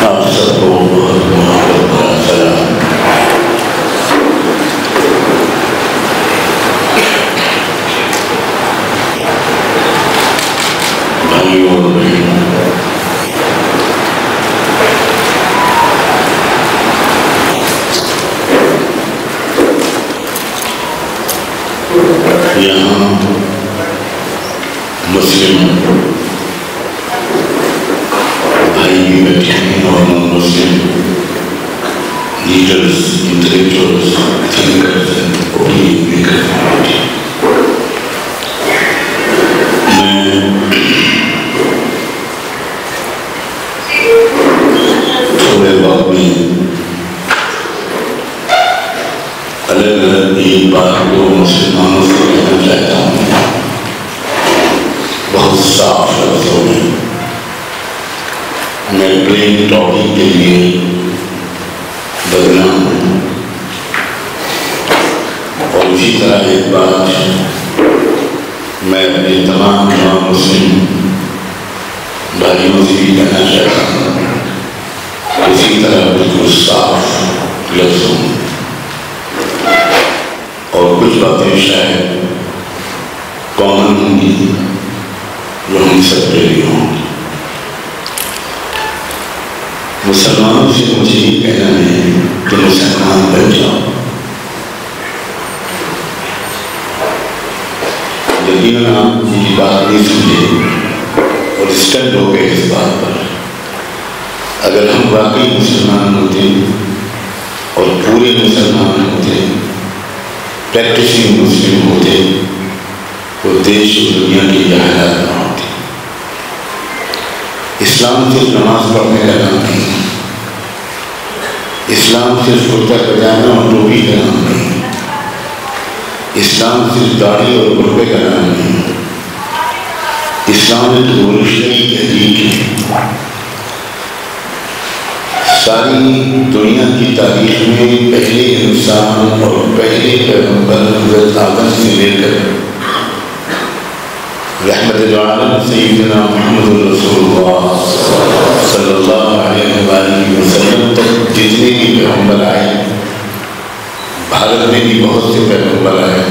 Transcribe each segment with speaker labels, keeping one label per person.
Speaker 1: آپ سب کو بہت محبت کا سلام۔ بھائیوں اور بہنوں، یہاں مسلم بھائی بھی بیٹھے ہیں اور naan Muslim leaders, intellectuals, thinkers opinion makers بیٹھے ہیں۔ میں تھوڑے وقت میں الگ الگ ایک بات کو مسلمانوں سے کہنا چاہتا ہوں، بہت صاف لفظوں میں۔ میں پلین ٹاپک کے لیے بدنام ہوں، اور اسی طرح ایک بات میں اپنے تمام مسلم بھائیوں سے بھی کہنا چاہتا ہوں، اسی طرح بالکل صاف لفظوں میں۔ اور کچھ باتیں شاید کامن ہوں گی جو ہم سب کے لیے ہوں گی۔ مسلمانوں سے مجھے یہ کہنا ہے کہ مسلمان بن جاؤ۔ یقیناً آپ میری بات نہیں سمجھے اور اسٹنڈ ہو گئے اس بات پر۔ اگر ہم واقعی مسلمان ہوتے اور پورے مسلمان ہوتے، پریکٹسنگ مسلم ہوتے، تو دیش و دنیا کے یہ حالات نہ ہوتے۔ اسلام صرف نماز پڑھنے کا نام نہیں، اسلام صرف کرتا پاجامہ اور ٹوپی کا نام نہیں، اسلام صرف داڑھی اور کربے کا نام نہیں، اسلام ایک ریولیوشنری تحریک ہے۔ ساری دنیا کی تاریخ میں پہلے انسان اور پہلے پیغمبر حضرت آدم سے لے کر رحمت العالم سیدنا محمد رسول اللہ صلی اللہ علیہ وآلہ وسلم تک جتنے بھی پیغمبر آئے، بھارت میں بھی بہت سے پیغمبر آئے،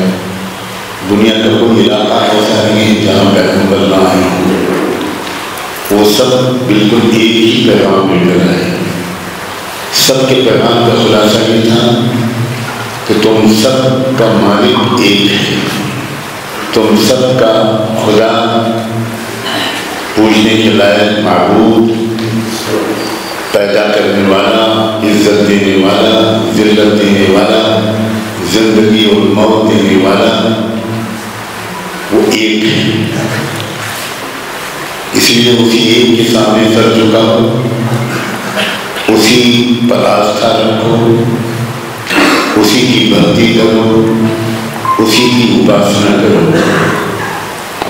Speaker 1: دنیا کا کوئی علاقہ ایسا نہیں ہے جہاں پیغمبر نہ آئے ہوں، وہ سب بالکل ایک ہی پیغام لے کر آئے۔ سب کے پیغام کا خلاصہ یہ تھا کہ تم سب کا مالک ایک ہے، تم سب کا خدا، پوجنے کے لائق معبود، پیدا کرنے والا، عزت دینے والا، ذلت دینے والا، زندگی اور موت دینے والا، وہ ایک ہے۔ اس لیے اسی ایک کے سامنے سر جھکاؤ، اسی پر آستھا رکھو، اسی کی بھکتی کرو، اسی کی اپاسنا کرو۔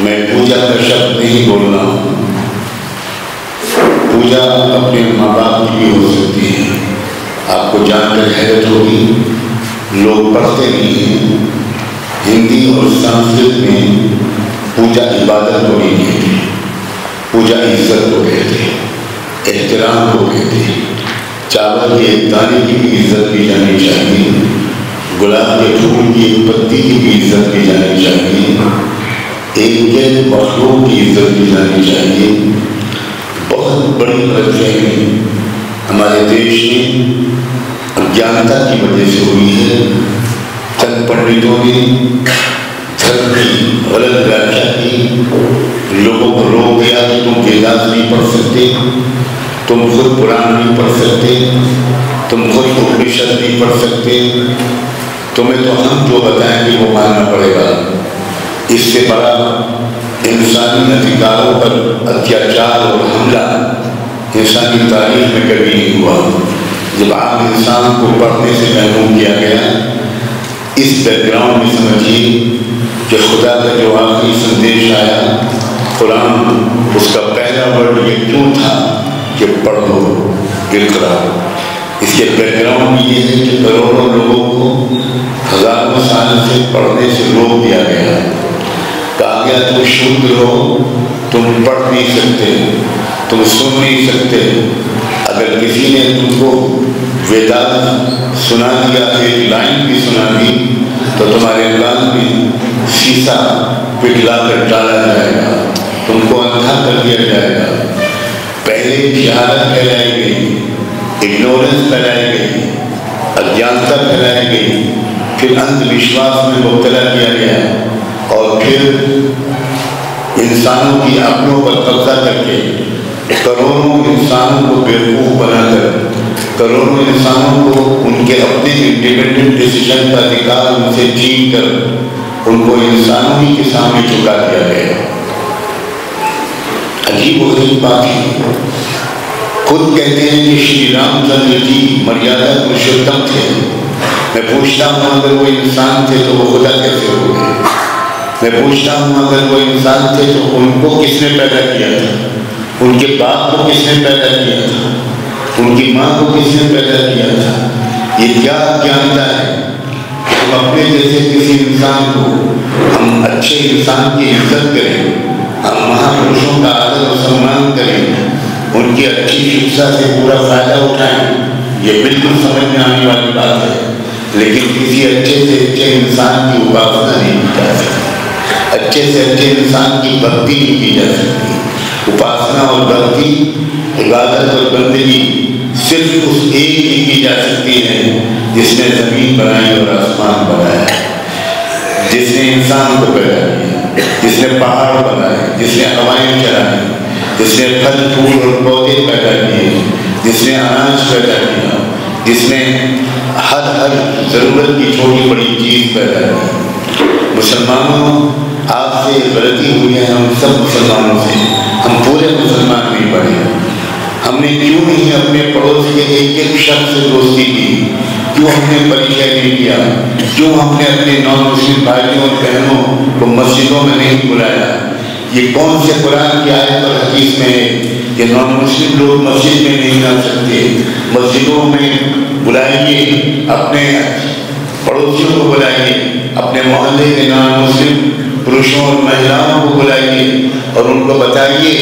Speaker 1: میں پوجا کا شبد نہیں بول رہا ہوں، پوجا اپنے ماں باپ کی بھی ہو سکتی ہے۔ آپ کو جان کر حیرت ہوگی، لوگ پڑھتے نہیں ہیں، ہندی اور سنسکرت میں پوجا عبادت کو نہیں کہتے، پوجا عزت کو کہتے ہیں، احترام کو کہتے ہیں۔ چاول کے ایک دانے کی بھی عزت کی جانی چاہیے، گلاب کے پھول کی ایک پتی کی بھی عزت کی جانی چاہیے، ایک غیر مخلوق کی عزت کی جانی چاہیے۔ بہت بڑی غلط فہمی ہمارے دیش میں اجانتا کی وجہ سے ہوئی ہے۔ چند پنڈتوں نے دھرم کی غلط ویاخیا کی، لوگوں کو روک دیا کہ تم ویداس نہیں پڑھ سکتے، تم خود قرآن نہیں پڑھ سکتے، تم خود اپنشد نہیں پڑھ سکتے، تمہیں تو ہم جو بتائیں گے وہ ماننا پڑے گا۔ اس سے بڑا انسانی ادھیکاروں پر اتیاچار اور حملہ انسانی تاریخ میں کبھی نہیں ہوا۔ جب عام انسان کو پڑھنے سے محروم کیا گیا، اس بیک گراؤنڈ میں سمجھیے کہ خدا کا جو آخری سندیش آیا قرآن، اس کا پہلا ورڈ یہ کیوں تھا کہ پڑھو، اقرا۔ اس کے بیک گراؤنڈ میں یہ ہے کہ کروڑوں لوگوں کو ہزاروں سال سے پڑھنے سے روک دیا گیا، کہا گیا تم شودر ہو، تم پڑھ نہیں سکتے، تم سن نہیں سکتے، اگر اگر کسی نے تم کو ویدانت سنا دیا، ایک لائن بھی سنا دی، تو تمہارے کان میں سیسا پگھلا کر ڈالا جائے گا، تم کو اندھا کر دیا جائے گا۔ پہلے جہالت پھیلائی گئی، اگنورنس پھیلائی گئی، اجانتا پھیلائی گئی، پھر اندھ وشواس میں مبتلا کیا گیا، اور پھر انسانوں کی عقلوں پر قبضہ کر کے کروڑوں انسانوں کو بیوقوف بنا کر، کروڑوں انسانوں کو ان کے اپنے انڈیپینڈنٹ ڈیسیژن کا ادھیکار ان سے چھین کر ان کو انسانوں ہی کے سامنے جھکا دیا گیا۔ عجیب و غریب بات ہے، خود کہتے ہیں کہ شری رام چندر جی مریادا پروشوتم تھے۔ میں پوچھتا ہوں اگر وہ انسان تھے تو وہ خدا کیسے ہو گئے؟ میں پوچھتا ہوں اگر وہ انسان تھے تو ان کو کس نے پیدا کیا تھا؟ ان کے باپ کو کس نے پیدا کیا تھا؟ ان کی ماں کو کس نے پیدا کیا تھا؟ یہ کیا جانتا ہے کہ ہم اپنے جیسے کسی انسان کو، ہم اچھے انسان کی عزت کریں، ہم مہاپرشوں کا آدر و سمان کریں، ان کی اچھی شکشا سے پورا فائدہ اٹھائیں، یہ بالکل سمجھ میں آنے والی بات ہے۔ لیکن کسی اچھے سے اچھے انسان کی اپاسنا نہیں کی جا سکتی، اچھے سے اچھے انسان کی بھکتی نہیں کی جا سکتی۔ اپاسنا اور بھکتی، عبادت اور بندگی صرف اس ایک ہی کی جا سکتی ہے جس نے زمین بنائی اور آسمان بنایا، جس نے انسان کو پیدا کیا، جس نے پہاڑ بنائے، جس نے ہوائیں چلائی، جس نے پھل پھول اور پودے پیدا کیے، جس نے اناج پیدا کیا، جس نے ہر ضرورت کی چھوٹی بڑی چیز پیدا کی۔ مسلمانوں، آپ سے غلطی ہوئی ہے، ہم سب مسلمانوں سے، ہم پورے مسلمان نہیں پڑے۔ ہم نے کیوں نہیں اپنے پڑوس کے ایک ایک شخص سے دوستی کی؟ کیوں ہم نے پریچے نہیں کیا؟ کیوں ہم نے اپنے نان مسلم بھائیوں اور بہنوں کو مسجدوں میں نہیں بلایا؟ یہ کون سے قرآن کی آیت اور حدیث میں ہے کہ نان مسلم لوگ مسجد میں نہیں آ سکتے؟ مسجدوں میں بلائیے، اپنے پڑوسیوں کو بلائیے، اپنے محلے کے نان مسلم پروشوں اور مہیلاؤں کو بلائیے اور ان کو بتائیے،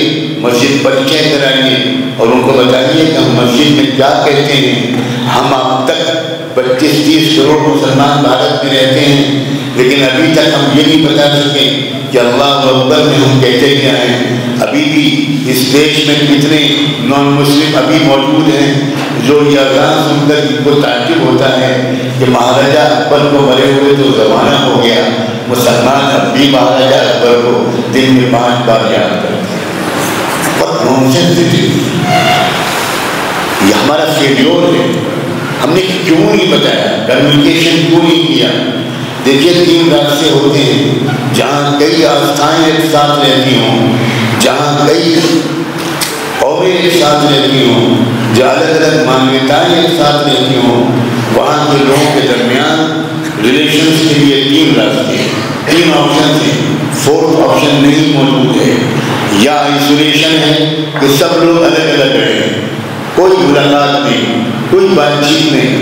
Speaker 1: مسجد پریچے کرائیے اور ان کو بتائیے کہ ہم مسجد میں کیا کہتے ہیں۔ ہم اب تک 25-30 کروڑ مسلمان بھارت میں رہتے ہیں، لیکن ابھی تک ہم یہ نہیں بتا سکے کہ اللہ اکبر میں ہم کہتے کیا ہیں۔ ابھی بھی اس دیش میں کتنے نان مسلم ابھی موجود ہیں جو یہ اذان سن کر ان کو تعجب ہوتا ہے کہ مہاراجا اکبر کو مرے ہوئے تو زمانہ ہو گیا، مسلمان اب بھی مہاراجا اکبر کو دن میں 5 بار یاد کرتے ہیں۔ بہت نونسنس ہے، یہ ہمارا فیلیور ہے۔ ہم نے کیوں نہیں بتایا، کمیونیکیشن کیوں نہیں کیا؟ دیکھیے 3 راستے ہوتے ہیں جہاں کئی آستھائیں ایک ساتھ رہتی ہوں، جہاں کئی قومیں ایک ساتھ رہتی ہوں، جہاں الگ الگ مانویتائیں ایک ساتھ رہتی ہوں، وہاں کے لوگوں کے درمیان ریلیشنز کے لیے 3 راستے ہیں، 3 آپشن ہیں، 4تھ آپشن نہیں موجود ہے۔ یا آئسولیشن ہے کہ سب لوگ الگ الگ رہیں، کوئی ملاقات نہیں، کوئی بات چیت نہیں۔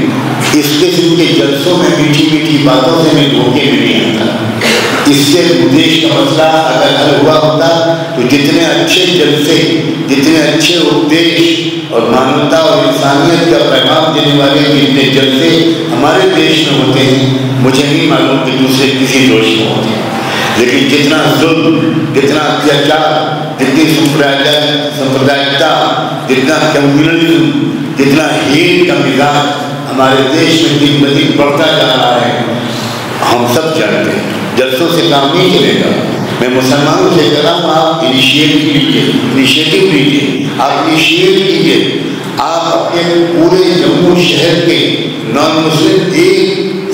Speaker 1: اس قسم کے جلسوں میں میٹھی میٹھی باتوں سے میں دھوکے میں نہیں آتا۔ اس سے دیش کا مسئلہ اگر حل ہوا ہوتا تو جتنے اچھے جلسے، جتنے اچھے اپدیش اور مانوتا اور انسانیت کا پیغام دینے والے جتنے جلسے ہمارے دیش میں ہوتے ہیں، مجھے نہیں معلوم کہ دوسرے کسی دیش میں ہوتے ہیں۔ لیکن جتنا ظلم، جتنا اتیاچار، جتنی سمپردائکتا، جتنا کمیونلزم، جتنا ہیٹ کا مزاج ہمارے دیش میں دن بدن بڑھتا جا رہا ہے، ہم سب جانتے ہیں۔ جلسوں سے کام نہیں چلے گا۔ میں مسلمانوں سے کہہ رہا ہوں، آپ انیشیٹو لیجیے، آپ انیشیٹ کیجیے۔ آپ اپنے پورے جموں شہر کے نان مسلم ایک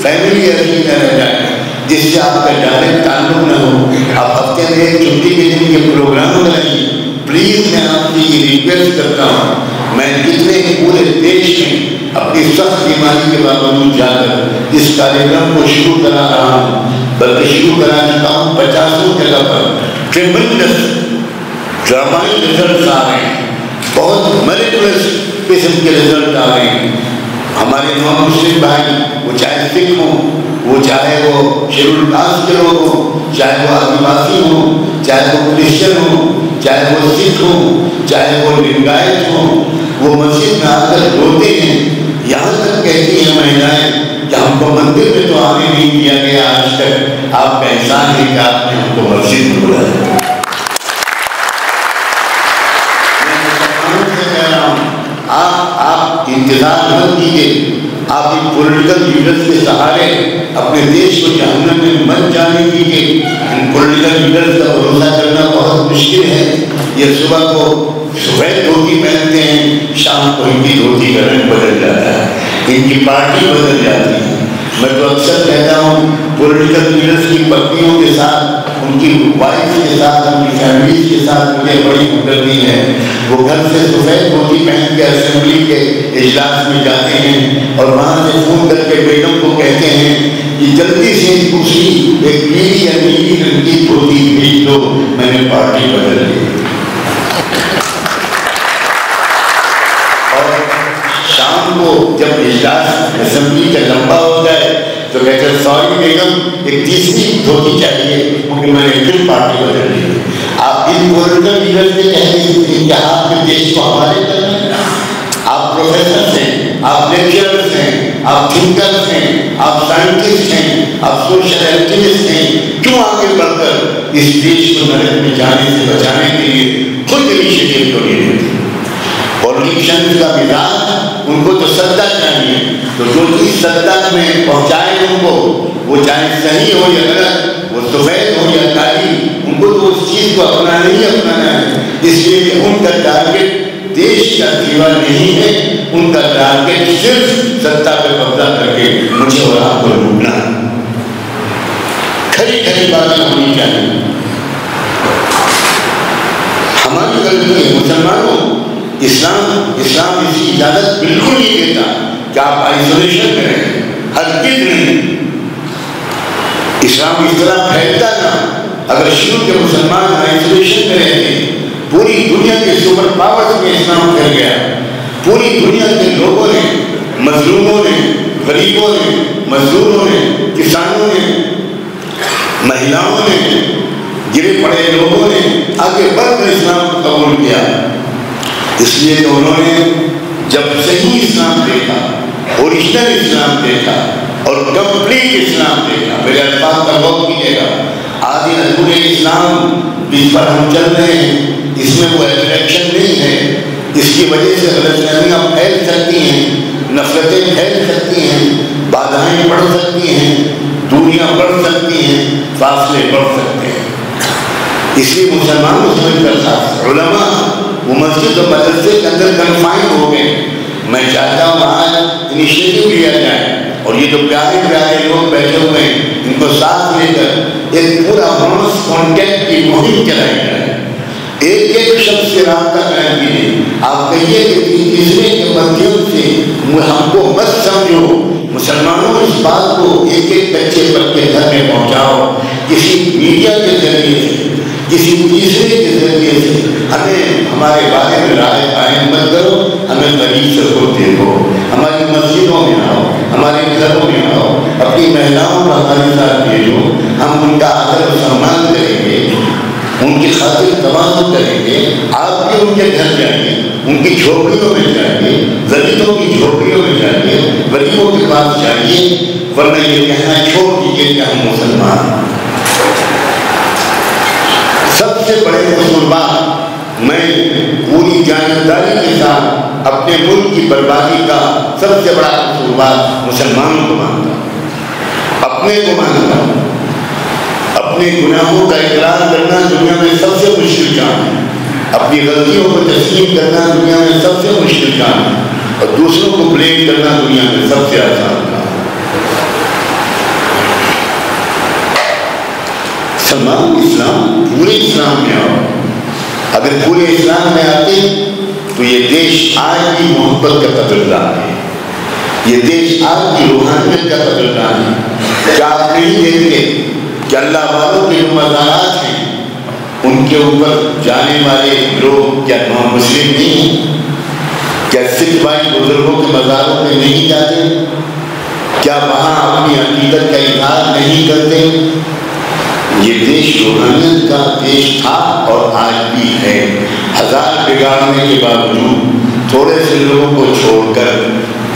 Speaker 1: فیملی ایسی نہ رہ جائیں جس سے آپ کا ڈائریکٹ تعلق نہ ہو۔ آپ ہفتے میں ایک چھٹی کے دن کے پروگرام بنائیے۔ پلیز میں آپ سے یہ ریکویسٹ کرتا ہوں، میں کتنے پورے دیش میں اپنی سخت بیماری کے باوجود جا کر اس کاریہ کو شروع کرا رہا ہوں، بلکہ شروع کرا چکا ہوں 50 جگہ پر۔ ٹریمنڈس ڈرامائی رزلٹس آ رہے ہیں، بہت میریکلس قسم کے رزلٹ آ رہے ہیں۔ ہمارے نان مسلم بھائی، وہ چاہے سکھ ہوں، وہ چاہے وہ شیڈول کاسٹ کے لوگ ہوں، چاہے وہ آدیواسی ہوں، چاہے وہ کرسچن ہوں، چاہے وہ سکھ ہوں، چاہے وہ لنگایت ہوں، وہ مسجد میں آ کر ہمیں نہیں دیا گیا آج تک. آپ کا احسان ہے کہ آپ نے ہم کو مسجد میں بلایا. آپ انتظار مت کیجیے. آپ ان پولیٹیکل لیڈرز کے سہارے اپنے دیش کو جہنم میں مت جانے دیجیے. ان پولیٹیکل لیڈرز کا بھروسہ کرنا بہت مشکل ہے. یہ صبح کو سفید دھوتی پہنتے ہیں, شام کو ان کی دھوتی کا رنگ بدل جاتا ہے, ان کی پارٹی بدل جاتی ہے. میں تو اکثر کہتا ہوں پولیٹیکل لیڈرز کی پتنیوں کے ساتھ, ان کی وائف کے ساتھ, ان کی فیملیز کے ساتھ مجھے بڑی ہمدردی ہے. وہ گھر سے سفید دھوتی پہن کے اسمبلی کے اجلاس میں جاتے ہیں اور وہاں سے فون کر کے بیگم کو کہتے ہیں کہ جلدی سے دوسری ایک پیلی یا نیلی رنگ کی دھوتی بھیج دو, میں نے پارٹی بدل لی. اور شام کو جب اجلاس اسمبلی کا لمبا ہو جائے تو کہتے ہیں سوری بیگم ایک تیسری دھوتی چاہیے کیونکہ میں نے پھر پارٹی بدل لی. آپ ان پولیٹیکل لیڈر سے کہتے ہیں کہ آپ کے دیش کو حوالے کر رہے ہیں. آپ پروفیسرز ہیں, آپ لیکچررز ہیں, آپ تھنکرز ہیں, آپ سائنٹسٹ ہیں, آپ سوشل ایکٹیوسٹ ہیں. کیوں آگے بڑھ کر اس دیش کو نرک میں جانے سے بچانے کے لیے خود انیشیٹو کیوں نہیں لیتے؟ پولیٹیشنز کا مزاج ان کو تو ستا چاہیے, تو جو چیز ستا میں پہنچائے ان کو, وہ چاہے صحیح ہو یا غلط, وہ سفید ہو یا کالی, ان کو تو اس چیز کو اپنانا ہی اپنانا ہے. اس لیے ان کا ٹارگیٹ دیش کا سیوا نہیں ہے, ان کا ٹارگیٹ صرف ستا پہ قبضہ کر کے مجھے اور آپ کو لوٹنا ہے. کھری کھری باتیں ہونی چاہیے. ہماری غلطی ہے مسلمانوں. اسلام اس کی اجازت بالکل نہیں دیتا کہ آپ آئسولیشن میں رہیں, ہرگز نہیں. اسلام اس طرح پھیلتا نہ. اگر شروع کے مسلمان آئسولیشن میں رہتے, پوری دنیا کے سپر پاورز میں اسلام پھیل گیا. پوری دنیا کے لوگوں نے, مظلوموں نے, غریبوں نے, مزدوروں نے, کسانوں نے, مہیلاؤں نے, گرے پڑے لوگوں نے آگے بڑھ کر اسلام کو قبول کیا. اس لیے تو انہوں نے جب صحیح اسلام دیکھا, اوریجنل اسلام دیکھا اور کمپلیٹ اسلام دیکھا, میرے الفاظ کا غور کیجیے گا, آدھی ادھورے اسلام جس پر ہم چل رہے ہیں اس میں وہ اٹریکشن نہیں ہے. اس کی وجہ سے غلط فہمیاں پھیل سکتی ہیں, نفرتیں پھیل سکتی ہیں, بادھائیں بڑھ سکتی ہیں, دوریاں بڑھ سکتی ہیں, فاصلے بڑھ سکتے ہیں. اس لیے مسلمانوں سمجھ کر خاص علماء وہ مسجد و مدرسے کے اندر کنفائن ہو گئے. میں چاہتا ہوں آج انیشیٹو لیا جائے اور یہ جو پیارے پیارے لوگ بیٹھے ہوئے ہیں ان کو ساتھ لے کر ایک پورا ماس کانٹیکٹ کی مہم چلائی جائے. ایک ایک شخص سے رابطہ قائم کیجیے. آپ کہیے کہ تیسرے کے مدھیم سے ہم کو مت سمجھو. مسلمانوں اس بات کو ایک ایک بچے پر کے گھر میں پہنچاؤ, کسی میڈیا کے ذریعے سے, کسی تیسرے کے ذریعے سے. ہمیں ہمارے بارے میں رائے قائم مت کرو, ہمیں قریب سے خود دیکھو. ہماری مسجدوں میں آؤ, ہمارے گھروں میں آؤ, اپنی مہیلاؤں کو ہمارے ساتھ بھیجو. ہم ان کا آدر و سمان کریں گے, ان کی خاطر تواضع کریں گے. آپ بھی ان کے گھر جائیے, ان کی جھوپڑیوں میں جائیے, دلتوں کی جھوپڑیوں میں جائیے, غریبوں کے پاس جائیے. ورنہ یہ کہنا چھوڑ دیجیے کہ ہم مسلمان. سب سے بڑے قصوروار میں پوری جانبداری کے ساتھ اپنے ملک کی بربادی کا سب سے بڑا قصوروار مسلمانوں کو مانتا ہوں, اپنے کو مانتا ہوں. اپنے گناہوں کا اقرار کرنا دنیا میں سب سے مشکل کام ہے. اپنی غلطیوں کو تسلیم کرنا دنیا میں سب سے مشکل کام ہے, اور دوسروں کو بلیم کرنا دنیا میں سب سے آسان کام ہے. سلمان اسلام, پورے اسلام میں آؤ. اگر پورے اسلام میں آتے تو یہ دیش آج بھی محبت کا قدردان ہے, یہ دیش آج کی روحانیت کا قدردان ہے. کیا آپ نہیں دیکھتے کہ اللہ والوں کے جو مزارات ہیں ان کے اوپر جانے والے لوگ کیا مسلم نہیں ہیں؟ کیا سکھ بھائی بزرگوں کے مزاروں پہ نہیں جاتے؟ کیا وہاں اپنی عقیدت کا اظہار نہیں کرتے؟ یہ دیش روحانیت کا دیش تھا اور آج بھی ہے. ہزار بگاڑنے کے باوجود تھوڑے سے لوگوں کو چھوڑ کر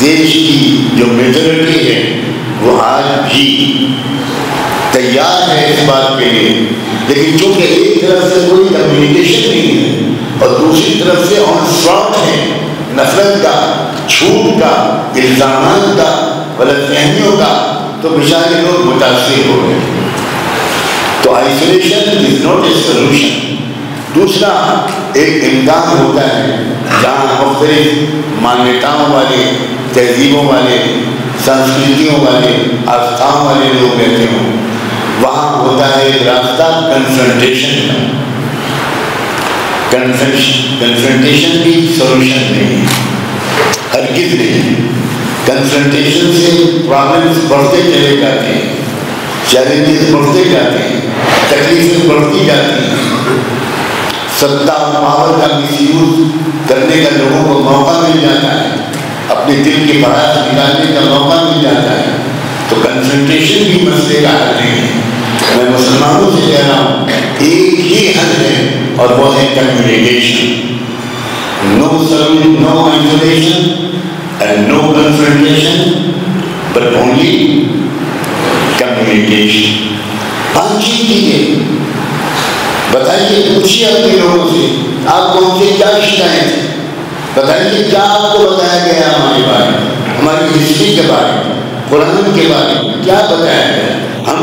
Speaker 1: دیش کی جو میجورٹی ہے وہ آج بھی تیار ہے اس بات کے لیے، لیکن چونکہ ایک طرف سے کوئی کمیونیکیشن نہیں ہے اور دوسری طرف سے آنسلاٹ ہے نفرت کا، جھوٹ کا، الزامات کا، غلط فہمیوں کا، تو بیچارے لوگ متاثر ہو گئے۔ تو isolation is not a solution. دوسرا ایک امکان ہوتا ہے جہاں مختلف مانیتاؤں والے، تہذیبوں والے، سنسکرتیوں والے، آستھاؤں والے لوگ رہتے ہوں، وہاں ہوتا ہے ایک راستہ کنفرنٹیشن کا۔ کنفرنٹیشن بھی سولوشن نہیں ہے، ہرگز نہیں۔ کنفرنٹیشن سے پرابلمس بڑھتے چلے جاتے ہیں، چیلنجز بڑھتے جاتے ہیں، تکلیفیں بڑھتی جاتی ہیں، ستا اور پاور کا مس یوز کرنے کا لوگوں کو موقع مل جاتا ہے، اپنے دل کی بڑھاس نکالنے کا موقع مل جاتا ہے۔ تو کنفرنٹیشن بھی مسئلے کا حل نہیں ہے۔ میں مسلمانوں سے کہہ رہا ہوں ایک ہی حل ہے اور وہ ہے communication. No isolation and no confrontation but only communication۔ 5 چیزیں بتائیے، پوچھیے اپنے لوگوں سے آپ کو ان سے کیا شکایت ہے، بتائیے کیا آپ کو بتایا گیا ہمارے بارے میں، ہماری ہسٹری کے بارے میں، قرآن کے بارے میں کیا بتایا گیا۔ ہم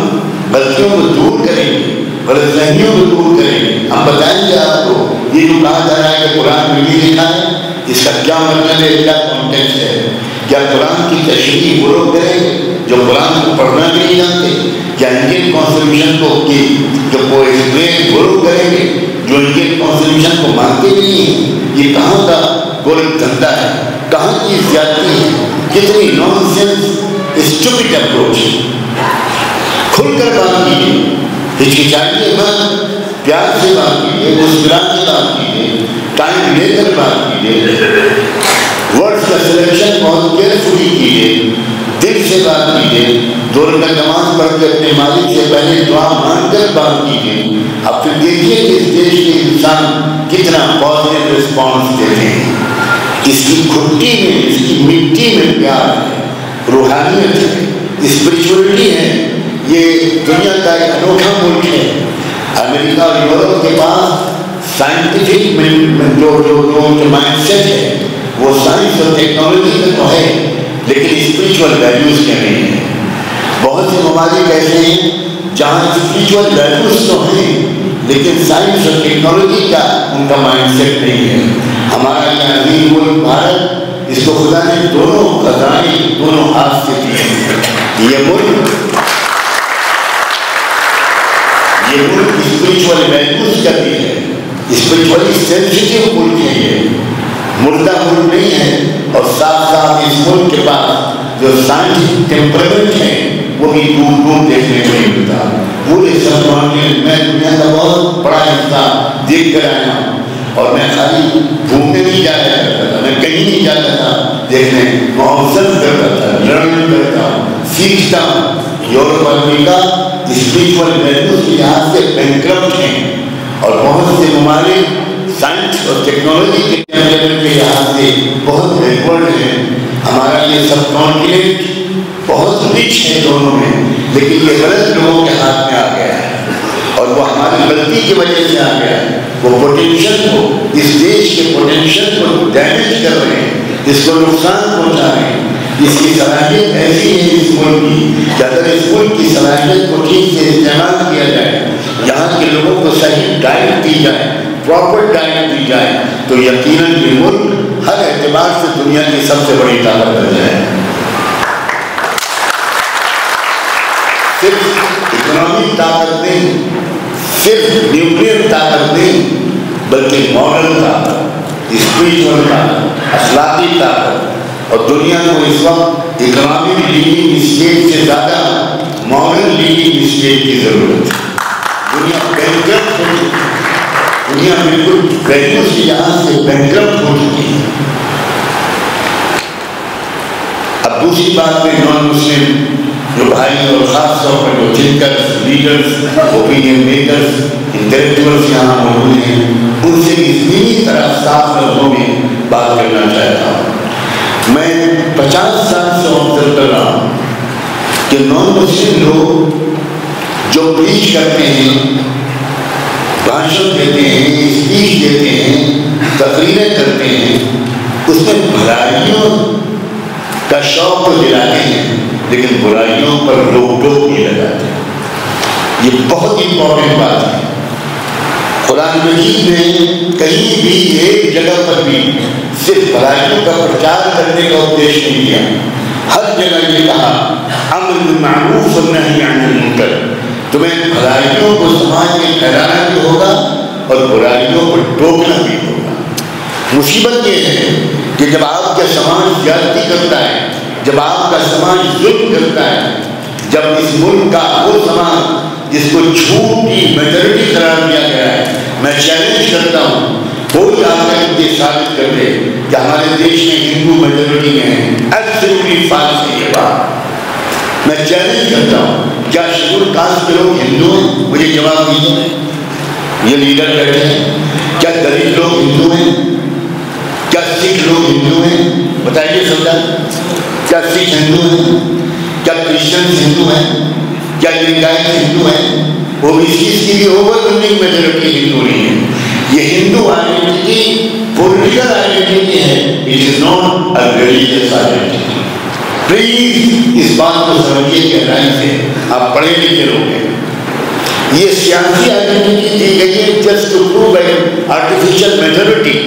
Speaker 1: غلطیوں کو دور کریں گے، غلط فہمیوں کو دور کریں گے، ہم بتائیں گے آپ کو یہ جو کہا جا رہا ہے کہ قرآن میں یہ لکھا ہے، اس کا کیا مطلب ہے، کیا کانٹیکسٹ ہے۔ کیا قرآن کی تشریح وہ لوگ کریں گے جو قرآن کو پڑھنا بھی نہیں جانتے؟ کیا انڈین کانسٹیٹیوشن کو ایکسپلین وہ لوگ کریں گے جو انڈین کانسٹیٹیوشن کو مانتے بھی نہیں ہیں؟ یہ کہاں کا غلط دھندا ہے، کہاں کی زیادتی ہے، کتنی نان سینس اسٹوپڈ اپروچ ہے۔ کھل کر بات کیجیے، ہچکچائیے مت، پیار سے بات کیجیے، مسکرا کے بات کیجیے، ٹائم لے کر بات کیجیے، ورڈز کا سلیکشن بہت کیئرفلی کیجیے، دل سے بات کیجیے، 2 رکعت نماز پڑھ کے اپنے مالک سے پہلے دعا مانگ کر بات کیجیے۔ اب پھر دیکھیے کہ اس دیش کے انسان کتنا پازیٹیو رسپانس دیتے ہیں۔ اس کی کھٹی میں، اس کی مٹی میں پیار ہے، روحانیت ہے، اسپرچولیٹی ہے۔ یہ دنیا کا ایک انوکھا ملک ہے۔ امریکہ اور یورپ کے پاس سائنٹیفک جو مائنڈ سیٹ ہے وہ سائنس اور ٹیکنالوجی میں تو ہے، لیکن اسپرچول ویلیوز کے نہیں ہے۔ بہت سے ممالک ایسے ہیں جہاں اسپرچول ویلیوز تو ہیں لیکن سائنس اور ٹیکنالوجی کا ان کا مائنڈ سیٹ نہیں ہے۔ ہمارا یہ عظیم ملک بھارت، اس کو خدا نے دونوں خزانے دونوں ہاتھ سے دیے۔ یہ ملک اسپرچول ویلیوز کا بھی ہے، اسپرچولی سینسیٹیو ملک ہے، یہ مردہ ملک نہیں ہے۔ اور ساتھ ساتھ اس ملک کے پاس جو سائنٹفک ٹیمپرمنٹ ہے وہ بھی دور دور دیکھنے کو نہیں ملتا۔ پورے سب کانٹیننٹ میں دنیا کا بہت بڑا حصہ دیکھ کر آیا ہوں، اور میں خالی گھومنے نہیں جایا کرتا تھا، میں کہیں نہیں جاتا تھا دیکھنے، میں آبزرو کرتا تھا، لرن کرتا ہوں، سیکھتا ہوں۔ یورپ اور امریکہ اسپرچول ویلیوز کے لحاظ سے بینکرپٹ ہیں، اور بہت سے ممالک سائنس اور ٹیکنالوجی کے ڈیولپمنٹ کے لحاظ سے بہت بیکورڈ ہیں۔ ہمارا یہ سب کانٹیننٹ بہت رچ ہے دونوں میں، لیکن یہ غلط لوگوں کے ہاتھ میں آ گیا ہے، اور وہ ہماری غلطی کی وجہ سے آ گیا ہے۔ وہ پوٹینشیل کو، اس دیش کے پوٹینشیل کو ڈیمیج کر رہے ہیں، اس کو نقصان پہنچا رہے ہیں۔ اس کی صلاحیت ایسی ہے اس ملک کی کہ اگر اس ملک کی صلاحیت کو ٹھیک سے استعمال کیا جائے، یہاں کے لوگوں کو صحیح ڈائٹ دی جائے، پراپر ڈائٹ دی جائے، تو یقیناً یہ ملک ہر اعتبار سے دنیا کی سب سے بڑی طاقت بن جائے۔ صرف اکنامک طاقت نہیں، صرف نیوکلیئر طاقت نہیں، بلکہ مورل طاقت، اسپرچول طاقت، اخلاقی طاقت۔ اور دنیا کو اس وقت اکنامک لیڈنگ اسٹیٹ سے زیادہ مورل لیڈنگ اسٹیٹ کی ضرورت ہے۔ دنیا بینکرپٹ ہو چکی ہے، دنیا بالکل ویلیوز کے لحاظ سے بینکرپٹ ہو چکی ہے۔ اب دوسری بات میں نان مسلم جو بھائی اور خاص طور پر جو thinkers, leaders, opinion makers, intellectuals یہاں موجود ہیں، ان سے اتنی طرح صاف لفظوں میں بات کرنا چاہتا ہوں۔ میں 50 سال سے آبزرو کر رہا ہوں کہ نان مسلم لوگ جو پریچ کرتے ہیں، بھاشن دیتے ہیں، اسپیچ دیتے ہیں، تقریریں کرتے ہیں، اس میں بھلائیوں کا شوق تو دلاتے ہیں لیکن برائیوں پر روک ٹوک نہیں لگاتے. یہ بہت امپورٹنٹ بات ہے. قرآن مجید میں کہیں بھی ایک جگہ پر بھی صرف بھلائیوں کا پرچار کرنے کا اپدیش نہیں دیا. ہر جگہ یہ کہا امر بالمعروف والنہی عن المنکر، تمہیں بھلائیوں کو سماج میں پھیلانا بھی ہوگا اور برائیوں کو ٹوکنا بھی ہوگا. مصیبت یہ ہے کہ جب آپ کا سماج زیادتی کرتا ہے، جب آپ کا سماج ظلم کرتا ہے، جب اس ملک کا وہ سماج جس کو جھوٹ کی میجورٹی قرار دیا گیا ہے، میں چیلنج کرتا ہوں کوئی آ کر یہ ثابت کر دے کہ ہمارے دیش میں ہندو میجورٹی میں ہیں. ایبسلیٹلی فالس ہے یہ بات. میں چیلنج کرتا ہوں کیا شیڈول کاسٹ کے لوگ ہندو ہیں؟ مجھے جواب دیجیے. یہ لیڈر بیٹھے ہیں، کیا دلت لوگ ہندو ہیں؟ کیا سکھ لوگ ہندو ہیں؟ بتائیے سمجھا. کیا سکھ ہندو ہیں؟ کیا کرسچن ہندو ہیں؟ کیا لنگائت ہندو ہیں؟ وہ بھی چیز کی بھی اوورولنگ میجورٹی ہندو نہیں ہے. یہ ہندو آئیڈینٹی پولیٹیکل آئیڈینٹی ہے، it is not a religious identity. Please اس بات کو سمجھیے گہرائی سے، آپ پڑھے لکھے لوگ ہیں. یہ سیاسی آئیڈینٹی دی گئی ہے just to prove an artificial majority,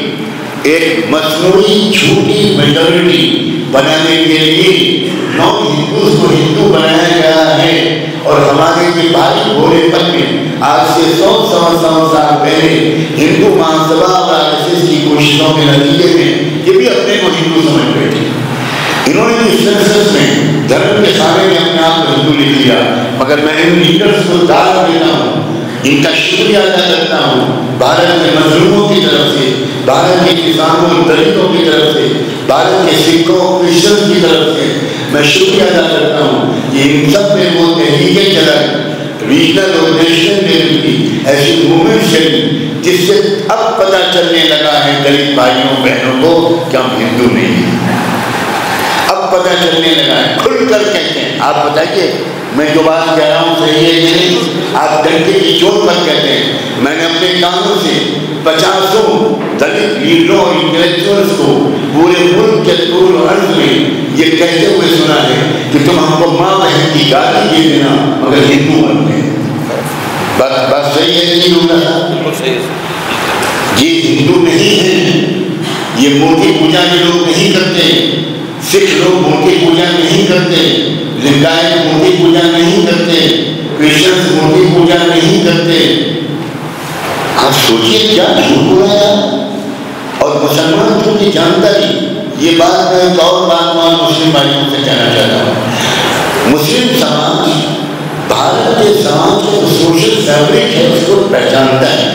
Speaker 1: ایک مصنوعی جھوٹی میجورٹی بنانے کے لیے نان ہندوز کو ہندو بنایا گیا ہے. اور ہمارے بھی بھائی بھولے پن میں آج سے 100 سال پہلے ہندو مہاسبھا اور RSS کی کوششوں کے نتیجے میں یہ بھی اپنے کو ہندو سمجھ بیٹھے. انہوں نے بھی سینسس میں دھرم کے سارے میں اپنے آپ کو ہندو لکھ لیا. مگر میں ان لیڈرز کو داد دیتا ہوں، ان کا شکریہ ادا کرتا ہوں بھارت کے مظلوموں کی طرف سے، بھارت کے کسانوں اور دلتوں کی طرف سے، بھارت کے سکھوں اور کرسچنز کی طرف سے میں شکریہ ادا کرتا ہوں کہ ان سب میں وہ تحریکیں چلائی، ریجنل اور نیشنل لیول کی ایسی موومنٹ چلی جس سے اب پتہ چلنے لگا ہے دلت بھائیوں بہنوں کو کہ ہم ہندو نہیں ہیں. اب پتہ چلنے لگا ہے، کھل کر کہتے ہیں. آپ بتائیے میں جو بات کہہ رہا ہوں صحیح ہے کہ نہیں؟ آپ ڈنکے کی چوٹ پر کہتے ہیں. میں نے اپنے کانوں سے 50 دلت لیڈروں اور انٹلیکچوئلز کو پورے ملک کے طول و عرض میں یہ کہتے ہوئے سنا ہے کہ تم ہم کو ماں بہن کی گالی دے دینا مگر ہندو بنتے ہیں. بات صحیح ہے کہ نہیں ہوگا؟ یہ ہندو نہیں ہیں، یہ مورتی پوجا کے لوگ نہیں کرتے. سکھ لوگ مورتی پوجا نہیں کرتے، لنگائت مورتی پوجا نہیں کرتے، کرسچنز مورتی پوجا نہیں کرتے. آپ سوچئے کیا جھوٹ بولا. اور مسلمان چونکہ جانتا ہی یہ بات میں ایک اور بات مسلم بھائیوں سے کہنا چاہتا ہوں. مسلم سماج بھارت کے سماج کا سوشل فیبرک ہے، اس کو پہچانتا ہے.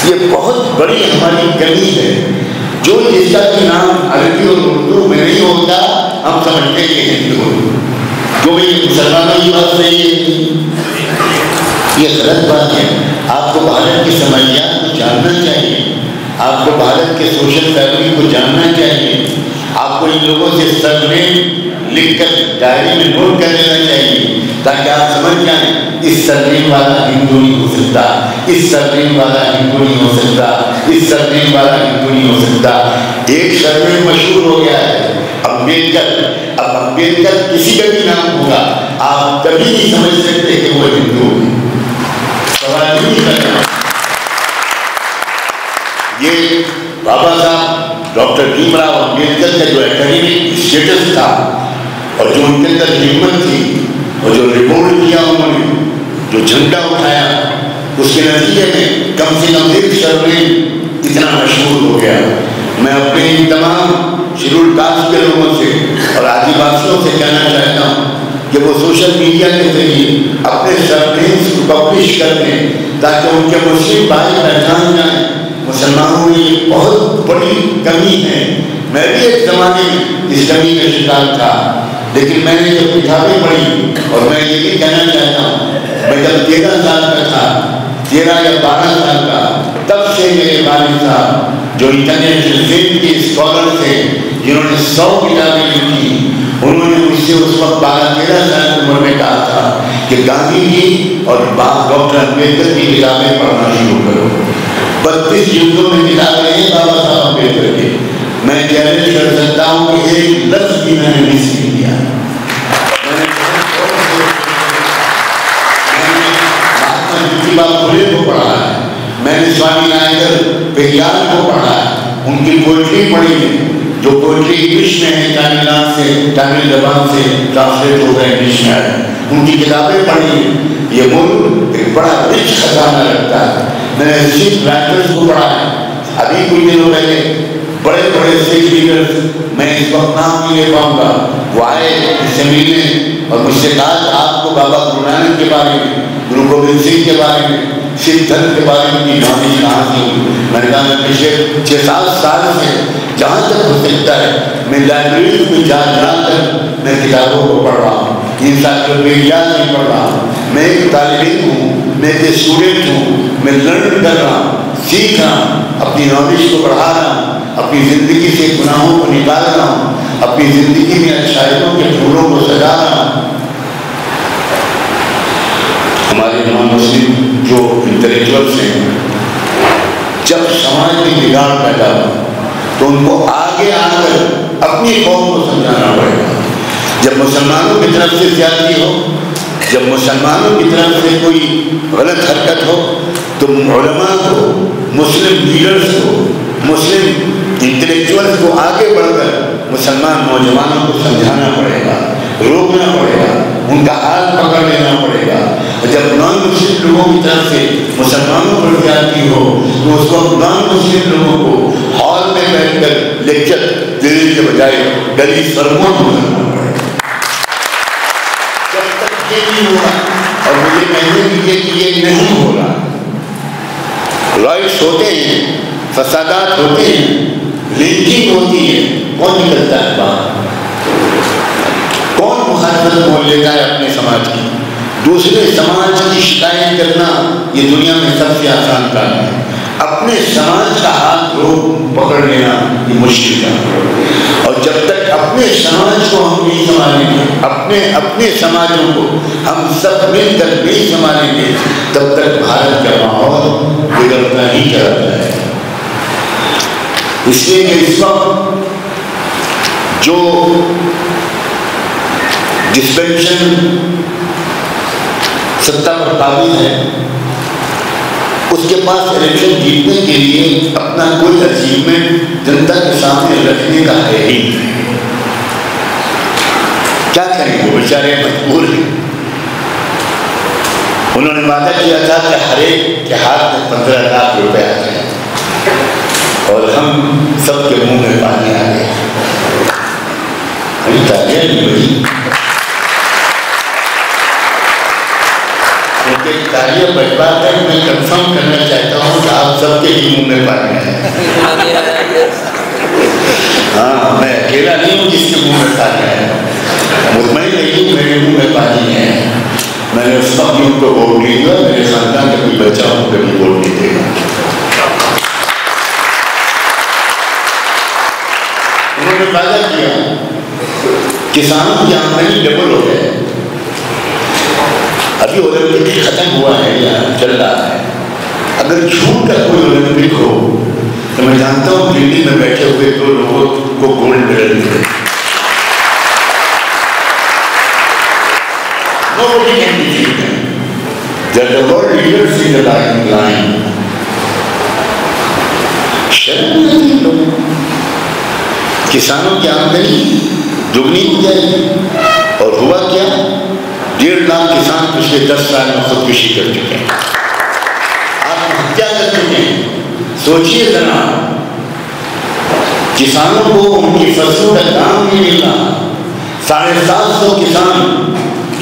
Speaker 1: یہ بہت بڑی ہماری کمی ہے. جو جس کا بھی نام عربی اور اردو میں نہیں ہوتا ہم سمجھتے ہیں ہندو. جو بھی مسلمانوں کی بات صحیح ہے، یہ غلط بات ہے. آپ کو بھارت کی سماجیات کو جاننا چاہیے، آپ کو بھارت کے سوشل فیبرک کو جاننا چاہیے. آپ کو ان لوگوں سے سرنیم لکھ کر ڈائری میں نوٹ کر لینا چاہیے تاکہ آپ سمجھ جائیں اس سرنیم والا ہندو نہیں ہو سکتا، اس سرنیم والا ہندو نہیں ہو سکتا، اس سرنیم والا ہندو نہیں ہو سکتا. ایک سرنیم مشہور ہو گیا ہے امبیڈکر. اب امبیڈکر کسی کا بھی نام ہوگا آپ کبھی نہیں سمجھ سکتے کہ وہ ہندو ہے. سوال نہیں کرنا. یہ بابا صاحب ڈاکٹر بھیم راؤ امبیڈکر کا جو اکیڈمک اسٹیٹس تھا اور جو ان کے اندر ہمت تھی اور جو رپورٹ کیا انہوں نے، جو جھنڈا اٹھایا، اس کے نتیجے میں کم سے کم ایک سرنیم اتنا مشہور ہو گیا. میں اپنے ان تمام شیڈول کاسٹ کے لوگوں سے اور آدی واسیوں سے کہنا چاہتا ہوں کہ وہ سوشل میڈیا کے ذریعے اپنے سرنیمز کو پبلش کر دیں تاکہ ان کے مسلم بھائی پہچان جائیں. مسلمانوں میں یہ بہت بڑی کمی ہے. میں بھی ایک زمانے میں اس کمی کا شکار تھا، لیکن میں نے جب کتابیں پڑھی اور میں یہ بھی کہنا چاہتا ہوں میں جب 13 سال کا تھا، 13 یا 12 سال کا، تب سے میرے والد صاحب جو انٹرنیشنل فلم کے اسکالر تھے جنہوں نے 100 کتابیں لکھی، انہوں نے مجھ سے اس وقت 12-13 سال کی عمر کہ گاندھی جی اور ڈاکٹر امبیڈکر کی کتابیں پڑھنا شروع کرو. 32 جلدوں میں کتابیں ہیں بابا صاحب امبیڈکر کی. میں چیلنج کر سکتا ہوں کہ ایک لفظ بھی میں نے مس نہیں کیا. میں نے مہاتما جیوتیبا پھولے کو پڑھا ہے, میں نے سوامی نائیکر پیریار کو پڑھا ہے, ان کی پوئٹری پڑھی ہے جو پوئٹری انگلش میں ہے, تامل زبان سے ٹرانسلیٹ ہو گئے انگلش میں آئے, ان کی کتابیں پڑھی ہیں. یہ ملک ایک بڑا رچ خزانہ رکھتا ہے. میں نے سکھ رائٹرز کو پڑھا ہے. ابھی کچھ دنوں پہلے بڑے بڑے سکھ لیڈرز, میں اس وقت نام نہیں لے پاؤں گا, وہ آئے مجھ سے ملنے اور مجھ سے کہا کہ آپ کو بابا گرو نانک کے بارے میں, گرو گوبند سنگھ کے بارے میں, سکھ دھرم کے بارے میں نالج کہاں سے ہوئی. میں نے کہا میں پچھلے 6-7 سال سے جہاں تک ہو سکتا ہے میں لائبریریز میں جا کر میں کتابوں کو پڑھ رہا ہوں, انسائکلوپیڈیا نہیں پڑھ رہا ہوں. میں ایک طالب علم ہوں, میں ایک اسٹوڈنٹ ہوں, میں لرن کر رہا ہوں, سیکھ رہا ہوں, اپنی نالج کو بڑھا رہا ہوں, اپنی زندگی سے گناہوں کو نکال رہا ہوں, اپنی زندگی میں اچھائیوں کے پھولوں کو سجا رہا ہوں. ہمارے نان مسلم جو انٹلیکچوئلس ہیں, جب سماج میں بگاڑ پیدا ہو تو ان کو آگے آ کر اپنی قوم کو سمجھانا پڑے گا. جب مسلمانوں کی طرف سے زیادتی ہو, جب مسلمانوں کی طرف سے کوئی غلط حرکت ہو تو علماء کو, مسلم لیڈرز کو, مسلم انٹلیکچوئلز کو آگے بڑھ کر مسلمان نوجوانوں کو سمجھانا پڑے گا, روکنا پڑے گا, ان کا ہاتھ پکڑ لینا پڑے گا. جب نان مسلم لوگوں کی طرف سے مسلمانوں پر زیادتی ہو تو اس کو نان مسلم لوگوں کو ہال میں بیٹھ کر لیکچر دینے کے بجائے گلی سرمون ہونا پڑے گا. جب تک یہ نہیں ہوگا, اور مجھے کہنے دیجیے کہ یہ نہیں ہو رہا, رائٹس ہوتے ہیں, فسادات ہوتے ہیں, لنچنگ ہوتی ہے, کون نکلتا ہے باہر؟ کون مخالفت بول لیتا ہے اپنے سماج کی؟ دوسرے سماج کی شکایت کرنا یہ دنیا میں سب سے آسان کام ہے. اپنے سماج کا ہاتھ روک پکڑ لینا یہ مشکل کام ہے. اور جب تک اپنے سماج کو ہم نہیں سنبھالیں گے, اپنے سماجوں کو ہم سب مل کر نہیں سنبھالیں گے, تب تک بھارت کا ماحول بگڑتا ہی چلا ہے. اس لیے کہ اس وقت جو ڈسپینشن ستا پر قابل ہے, اس کے پاس الیکشن جیتنے کے لیے اپنا کوئی اچیومنٹ جنتا کے سامنے رکھنے کا ہے ہی. کیا کریں, وہ بیچارے مجبور ہیں. انہوں نے وعدہ کیا تھا کہ ہر ایک کے ہاتھ میں 15 لاکھ روپے آ جائیں, اور ہم سب کے منہ میں پانی آ گیا. تالیاں نہیں بجی, کیونکہ تالیاں بجوا کر میں کنفرم کرنا چاہتا ہوں کہ آپ سب کے ہی منہ میں پانی آیا. ہاں, میں اکیلا نہیں ہوں جس کے منہ میں پانی آیا, مطمئن نہیں میرے منہ میں پانی ہے. میں نے اس وقت ان کو ووٹ نہیں دیا, میرے خاندان کا کوئی بچہ ہوں کبھی ووٹ نہیں دے گا. انہوں نے وعدہ کیا کسانوں کی آمدنی ڈبل ہو گئے. ابھی اولمپک ختم ہوا ہے یا چل رہا ہے, اگر جھوٹ کا کوئی اولمپک ہو تو میں جانتا ہوں دلی میں بیٹھے ہوئے 2 لوگوں کو گولڈ میڈل ملے. Nobody can defeat them. They are the world leaders in the line. شرم نہیں لوگ, کسانوں کی آمدنی دگنی ہو جائے گی. اور ہوا کیا, 1.5 لاکھ کسان پچھلے 10 سال میں خودکشی کر چکے ہیں, آتم ہتیا کر چکے ہیں. سوچیے ذرا, کسانوں کو ان کی فصلوں کا دام نہیں مل رہا. 750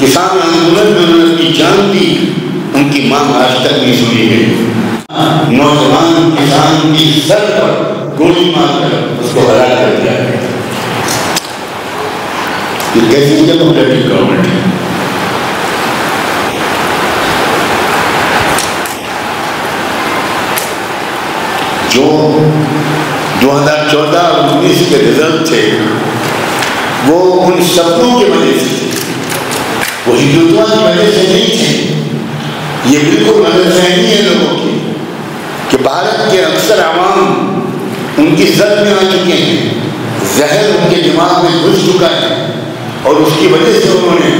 Speaker 1: کسان آندولن میں انہوں نے اپنی جان دی, ان کی مانگ آج تک نہیں سنی گئی. نوجوان کسان کی سر پر گولی مار کر اس کو ہلاک کر دیا گیا. یہ کیسی ڈیموکریٹک گورنمنٹ ہے؟ جو 2014 اور 19 کے رزلٹ تھے وہ ان سپنوں کی وجہ سے, وہ ہندوتوا کی وجہ سے نہیں تھے، یہ بالکل غلط فہمی ہے لوگوں کی کہ بھارت کے اکثر عوام ان کی زد میں آ چکے ہیں، زہر ان کے دماغ میں گھس چکا ہے، اور اس کی وجہ سے انہوں نے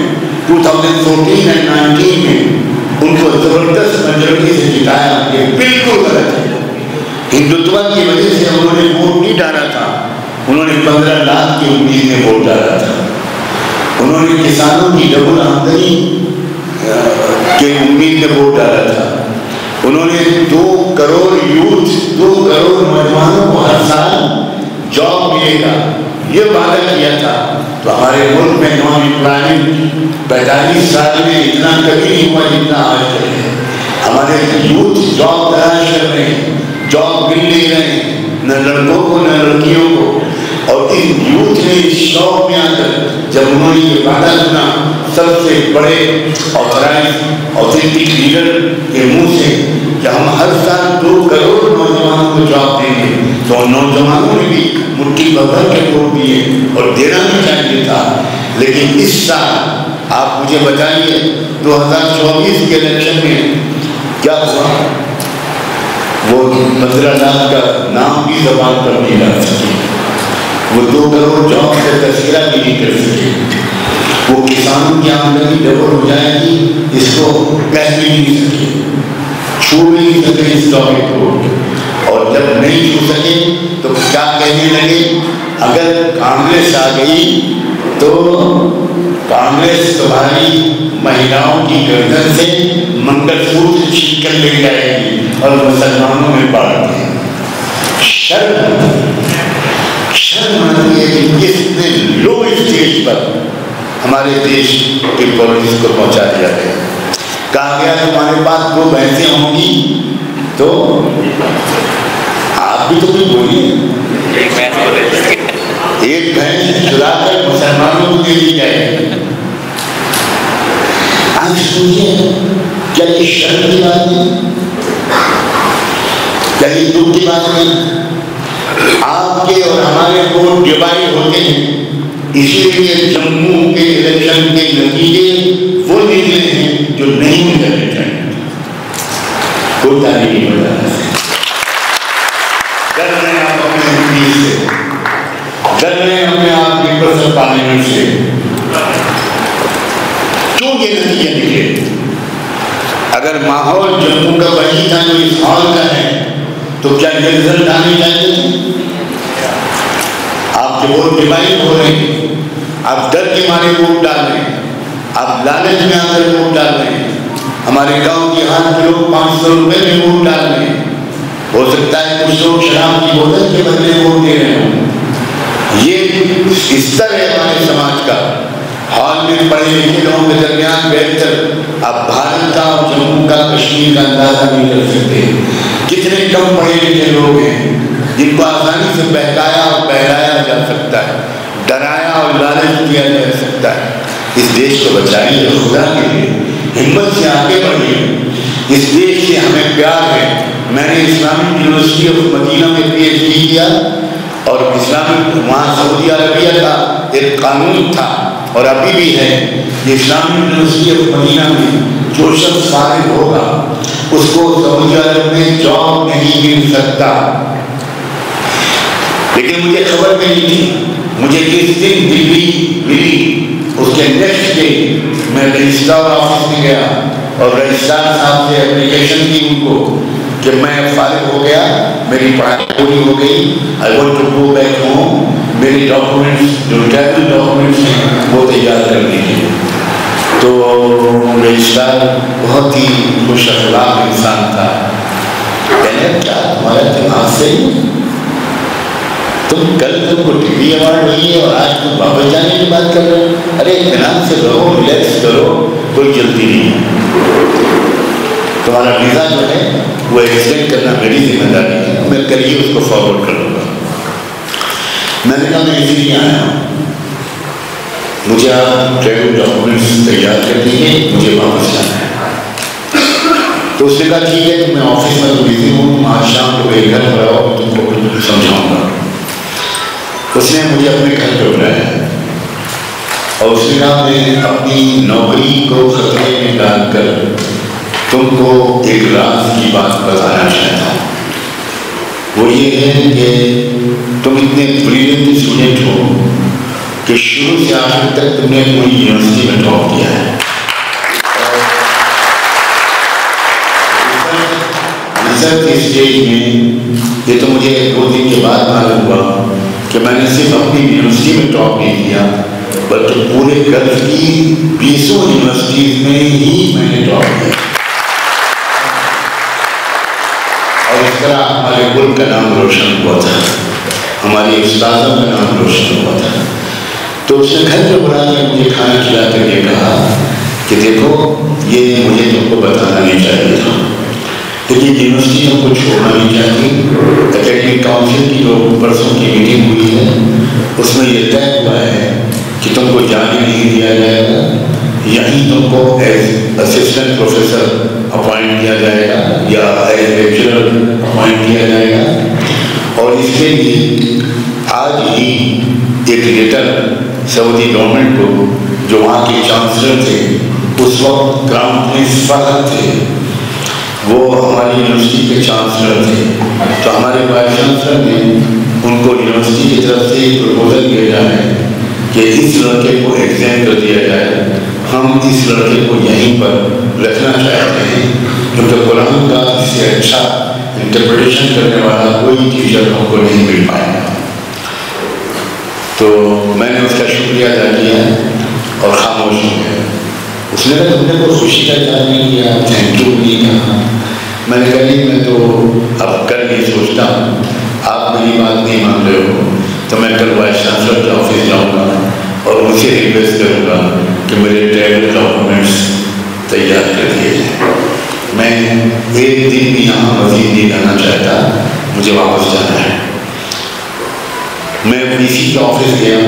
Speaker 1: 2014 اور 19 میں ان کو زبردست میجورٹی سے جتایا۔ یہ بالکل غلط ہے۔ ہندوتوا کی وجہ سے انہوں نے ووٹ نہیں ڈالا تھا، انہوں نے 15 لاکھ کی امید میں ووٹ ڈالا تھا، انہوں نے کسانوں کی ڈبل آمدنی کے امید میں ووٹ ڈالا تھا، انہوں نے 2 کروڑ یوتھ 2 کروڑ نوجوانوں کو ہر سال جاب ملے گا یہ وعدہ کیا تھا۔ تو ہمارے ملک میں نان امپلائمنٹ 45 سال میں اتنا کبھی نہیں ہوا جتنا آج کل ہے۔ ہمارے یوتھ جاب تلاش کر رہے ہیں، جاب مل نہیں رہے، نہ لڑکوں کو نہ لڑکیوں کو، اور اس یوتھ نے اس شوق میں آ کر جب انہوں نے یہ وعدہ سنا سب سے بڑے اوتھینٹک لیڈر کے منہ سے کہ ہم ہر سال 2 کروڑ نوجوانوں کو جاب دیں گے، تو نوجوانوں نے بھی مٹھی بھر کے ووٹ دیے، اور دینا بھی چاہیے تھا۔ لیکن اس سال آپ مجھے بتائیے 2024 کے الیکشن میں کیا ہوا؟ وہ 15 لاکھ کا نام بھی زبان پر نہیں لا سکے، وہ 2 کروڑ جاب سے تذکرہ بھی نہیں کر سکے، وہ کسانوں کی آمدنی ڈبل ہو جائے گی اس کو کہہ بھی نہیں سکے، چھو بھی نہیں سکے اس ٹاپک کو، اور جب نہیں چھو سکے تو کیا کہنے لگے؟ اگر کانگریس آ گئی تو کانگریس تمہاری مہیلاؤں کی گردن سے منگل سوتر چھین کر لے جائے گی اور مسلمانوں میں بانٹ دے گی۔ شرم آتی ہے کہ کتنے لو اسٹیج پر ہمارے دیش کے پالیٹکس کو پہنچا دیا گیا۔ کہا گیا تمہارے پاس 2 بھینسیں ہوں گی تو آپ بھی تو کوئی بولیے، ایک بھینس چلا کر مسلمانوں کو دے دی جائے۔ آج سوچیے کیا یہ شرم کی بات ہے؟ کیا یہ دکھ کی بات ہے؟ آپ کے اور ہمارے ووٹ ڈیوائڈ ہوتے ہیں، اسی لیے جموں کے الیکشن کے نتیجے وہ نکلے ہیں جو نہیں نکلنے چاہیے۔ کوئی تعلیم نہیں بتانا، ڈر رہے ہیں آپ اپنے زندگی سے، ڈر رہے ہیں اپنے آپ کے پرسنل پارلیمنٹ سے۔ کیوں یہ نتیجے نکلے؟ اگر ماحول جموں کا وہی تھا جو اس ہال کا ہے تو کیا یہ رزلٹ آنے چاہیے تھے؟ آپ کے ووٹ ڈیوائڈ ہو رہے ہیں، آپ ڈر کے مارے ووٹ ڈال رہے ہیں، آپ لالچ میں آ کر ووٹ ڈال رہے ہیں، ہمارے گاؤں کے ہاتھ کے لوگ 500 روپے میں ووٹ ڈال رہے ہیں، ہو سکتا ہے کچھ لوگ شراب کی بوتل کے بدلے ووٹ دے رہے ہوں۔ یہ استر ہے ہمارے سماج کا۔ ہال میں پڑھے لکھے لوگوں کے درمیان بیٹھ کر آپ بھارت کا اور جموں کا کشمیر کا اندازہ نہیں کر سکتے۔ کتنے کم پڑھے لکھے لوگ ہیں جن کو آسانی سے بہکایا اور بہلایا جا سکتا ہے، ڈرایا اور لالچ کیا جا سکتا ہے۔ اس دیش کو بچائیے، خدا کے لیے ہمت سے آگے بڑھیے۔ اس دیش سے ہمیں پیار ہے۔ میں نے اسلامک یونیورسٹی آف مدینہ میں PhD کیا، اور اسلامک وہاں سعودی عربیہ کا ایک قانون تھا اور ابھی بھی ہے، یہ اسلامک یونیورسٹی آف مدینہ میں جو شخص فارغ ہوگا اس کو سعودی عرب میں جاب نہیں مل سکتا۔ لیکن مجھے خبر ملی تھی، مجھے کس دن ڈگری ملی، اس کے نیکسٹ ڈے میں رجسٹرار آفس میں گیا اور رجسٹرار صاحب سے اپلیکیشن دی ان کو کہ میں فارغ ہو گیا، میری پڑھائی پوری ہو گئی، I want to go back home, میری ڈاکومنٹس جو ٹریول ڈاکومنٹس ہیں وہ تیار کر دیجیے۔ تو رجسٹرار بہت ہی خوش اخلاق انسان تھا، کہنے کیا تمہارا دماغ سے تم کل تم کو ڈگری ایوارڈ ہوئی ہے اور آج تم واپس جانے کی بات کر رہے ہو؟ ارے اطمینان سے رہو، ریلیکس کرو، کوئی جلدی نہیں ہے۔ تمہارا ویزا جو ہے وہ ایکسٹینڈ کرنا میری ذمہ داری ہے، میں کریے اس کو فارورڈ کر لوں گا۔ میں نے کہا میں اسی لیے آیا ہوں، مجھے آپ ٹریول ڈاکومنٹس تیار کر دیجیے، مجھے واپس جانا ہے۔ تو اس نے کہا ٹھیک ہے، تو میں آفس میں تو بزی ہوں، تم آج شام کو میرے گھر پر آؤ، تم کو سمجھاؤں گا۔ اس نے مجھے اپنے گھر پہ بلایا، اور اس نے کہا میں اپنی نوکری کو خطرے میں ڈال کر تم کو ایک راز کی بات بتانا چاہتا ہوں. وہ یہ ہے کہ تم اتنے بریلینٹ اسٹوڈنٹ ہو کہ شروع سے آخر تک تم نے پوری یونیورسٹی میں ٹاپ کیا ہے. ریسرچ اسٹیج میں یہ تو مجھے 2 دن کے بعد معلوم ہوا کہ میں نے صرف اپنی یونیورسٹی میں ٹاپ نہیں کیا بلکہ پورے گلف کی 20 یونیورسٹیز میں ہی میں نے ٹاپ کیا. اور اس طرح ہمارے ملک کا نام روشن ہوا تھا, ہماری استاذوں کا نام روشن ہوا تھا. تو اس نے گھر پہ بلا کے مجھے کھانا کھلا کر یہ کہا کہ دیکھو یہ مجھے تم کو بتانا نہیں چاہیے تھا, لیکن یونیورسٹی ہم کو چھوڑنا نہیں چاہتی. اکیڈمک کاؤنسل کی جو پرسوں کی میٹنگ ہوئی ہے اس میں یہ طے ہوا ہے کہ تم کو جانے نہیں دیا جائے گا, یہیں تم کو ایز اسسٹنٹ پروفیسر اپوائنٹ کیا جائے گا یا ایز لیکچرر اپوائنٹ کیا جائے گا. اور اس کے لیے آج ہی ایک لیٹر سعودی گورنمنٹ کو, جو وہاں کے چانسلر تھے اس وقت کراؤن پرنس فہد تھے, وہ ہماری یونیورسٹی کے چانسلر تھے, تو ہمارے وائس چانسلر نے ان کو یونیورسٹی کی طرف سے ایک پروپوزل بھیجا ہے کہ اس لڑکے کو ایگزام کر دیا جائے. ہم اس لڑکے کو یہیں پر رکھنا چاہتے ہیں کیونکہ قرآن کا اس سے اچھا انٹرپریٹیشن کرنے والا کوئی ٹیچر ہم کو نہیں مل پائے گا. تو میں نے اس کا شکریہ ادا کیا اور خاموش ہو گیا. اس نے کہا تم نے کوئی خوشی کا اظہار نہیں کیا, تھینک یو نہیں کہا. میں نے کہا نہیں, میں تو اب کل یہ سوچتا ہوں آپ میری بات نہیں مان رہے ہو تو میں کل وائس چانسلر کے آفس جاؤں گا اور ان سے ریکویسٹ کروں گا کہ میرے ٹریول ڈاکومنٹس تیار کر دیے جائیں. میں 1 دن بھی یہاں مزید نہیں رہنا چاہتا, مجھے واپس جانا ہے. میں پی سی کے آفس گیا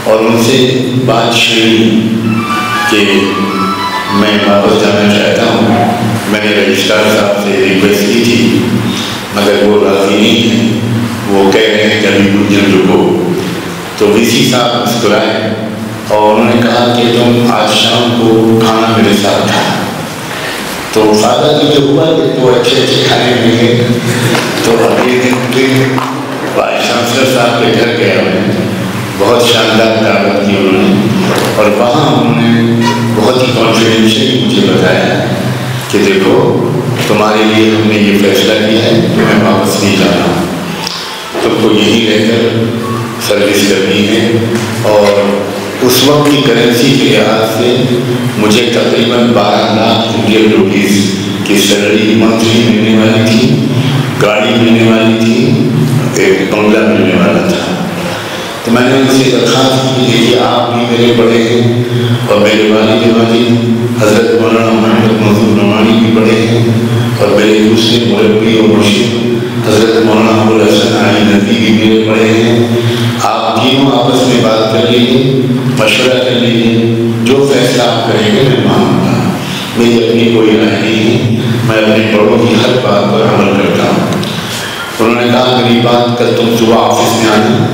Speaker 1: اور ان سے بات چھیڑی کہ میں واپس جانا چاہتا ہوں. میں نے رجسٹرار صاحب سے ریکویسٹ کی تھی مگر وہ راضی نہیں ہیں, وہ کہہ رہے ہیں کہ ابھی کچھ دن رکو. تو وی سی صاحب مسکرائے اور انہوں نے کہا کہ تم آج شام کو کھانا میرے ساتھ کھا. تو فائدہ تو یہ ہوا کہ تو اچھے کھانے ملے. تو اگلے دن پھر وائس چانسلر صاحب کے گھر گیا, بہت شاندار دعوت کی انہوں نے, اور وہاں انہوں نے بہت ہی کانفیڈینشلی مجھے بتایا کہ دیکھو تمہارے لیے ہم نے یہ فیصلہ کیا ہے, تمہیں واپس نہیں جانا, تم کو یہیں رہ کر سروس کرنی ہے. اور اس وقت کی کرنسی کے لحاظ سے مجھے تقریباً 12 لاکھ انڈین روپیز کی سیلری منتھلی ملنے والی تھی, گاڑی ملنے والی تھی, ایک بنگلہ ملنے والا تھا. تو میں نے ان سے درخواست کی کہ آپ بھی میرے بڑے ہیں اور میرے والد واجد حضرت مولانا محمد منظور نعمانی بھی بڑے ہیں, اور میرے دوسرے مربی اور مرشد حضرت مولانا ابو الحسن علی ندوی بھی میرے بڑے ہیں. آپ تینوں آپس میں بات کر لیجیے, مشورہ کر لیجیے, جو فیصلہ آپ کریں گے میں مانوں گا. میری اپنی کوئی رائے نہیں ہے, میں اپنے بڑوں کی ہر بات پر عمل کرتا ہوں. انہوں نے کہا میری بات کل تم صبح آفس میں آنا,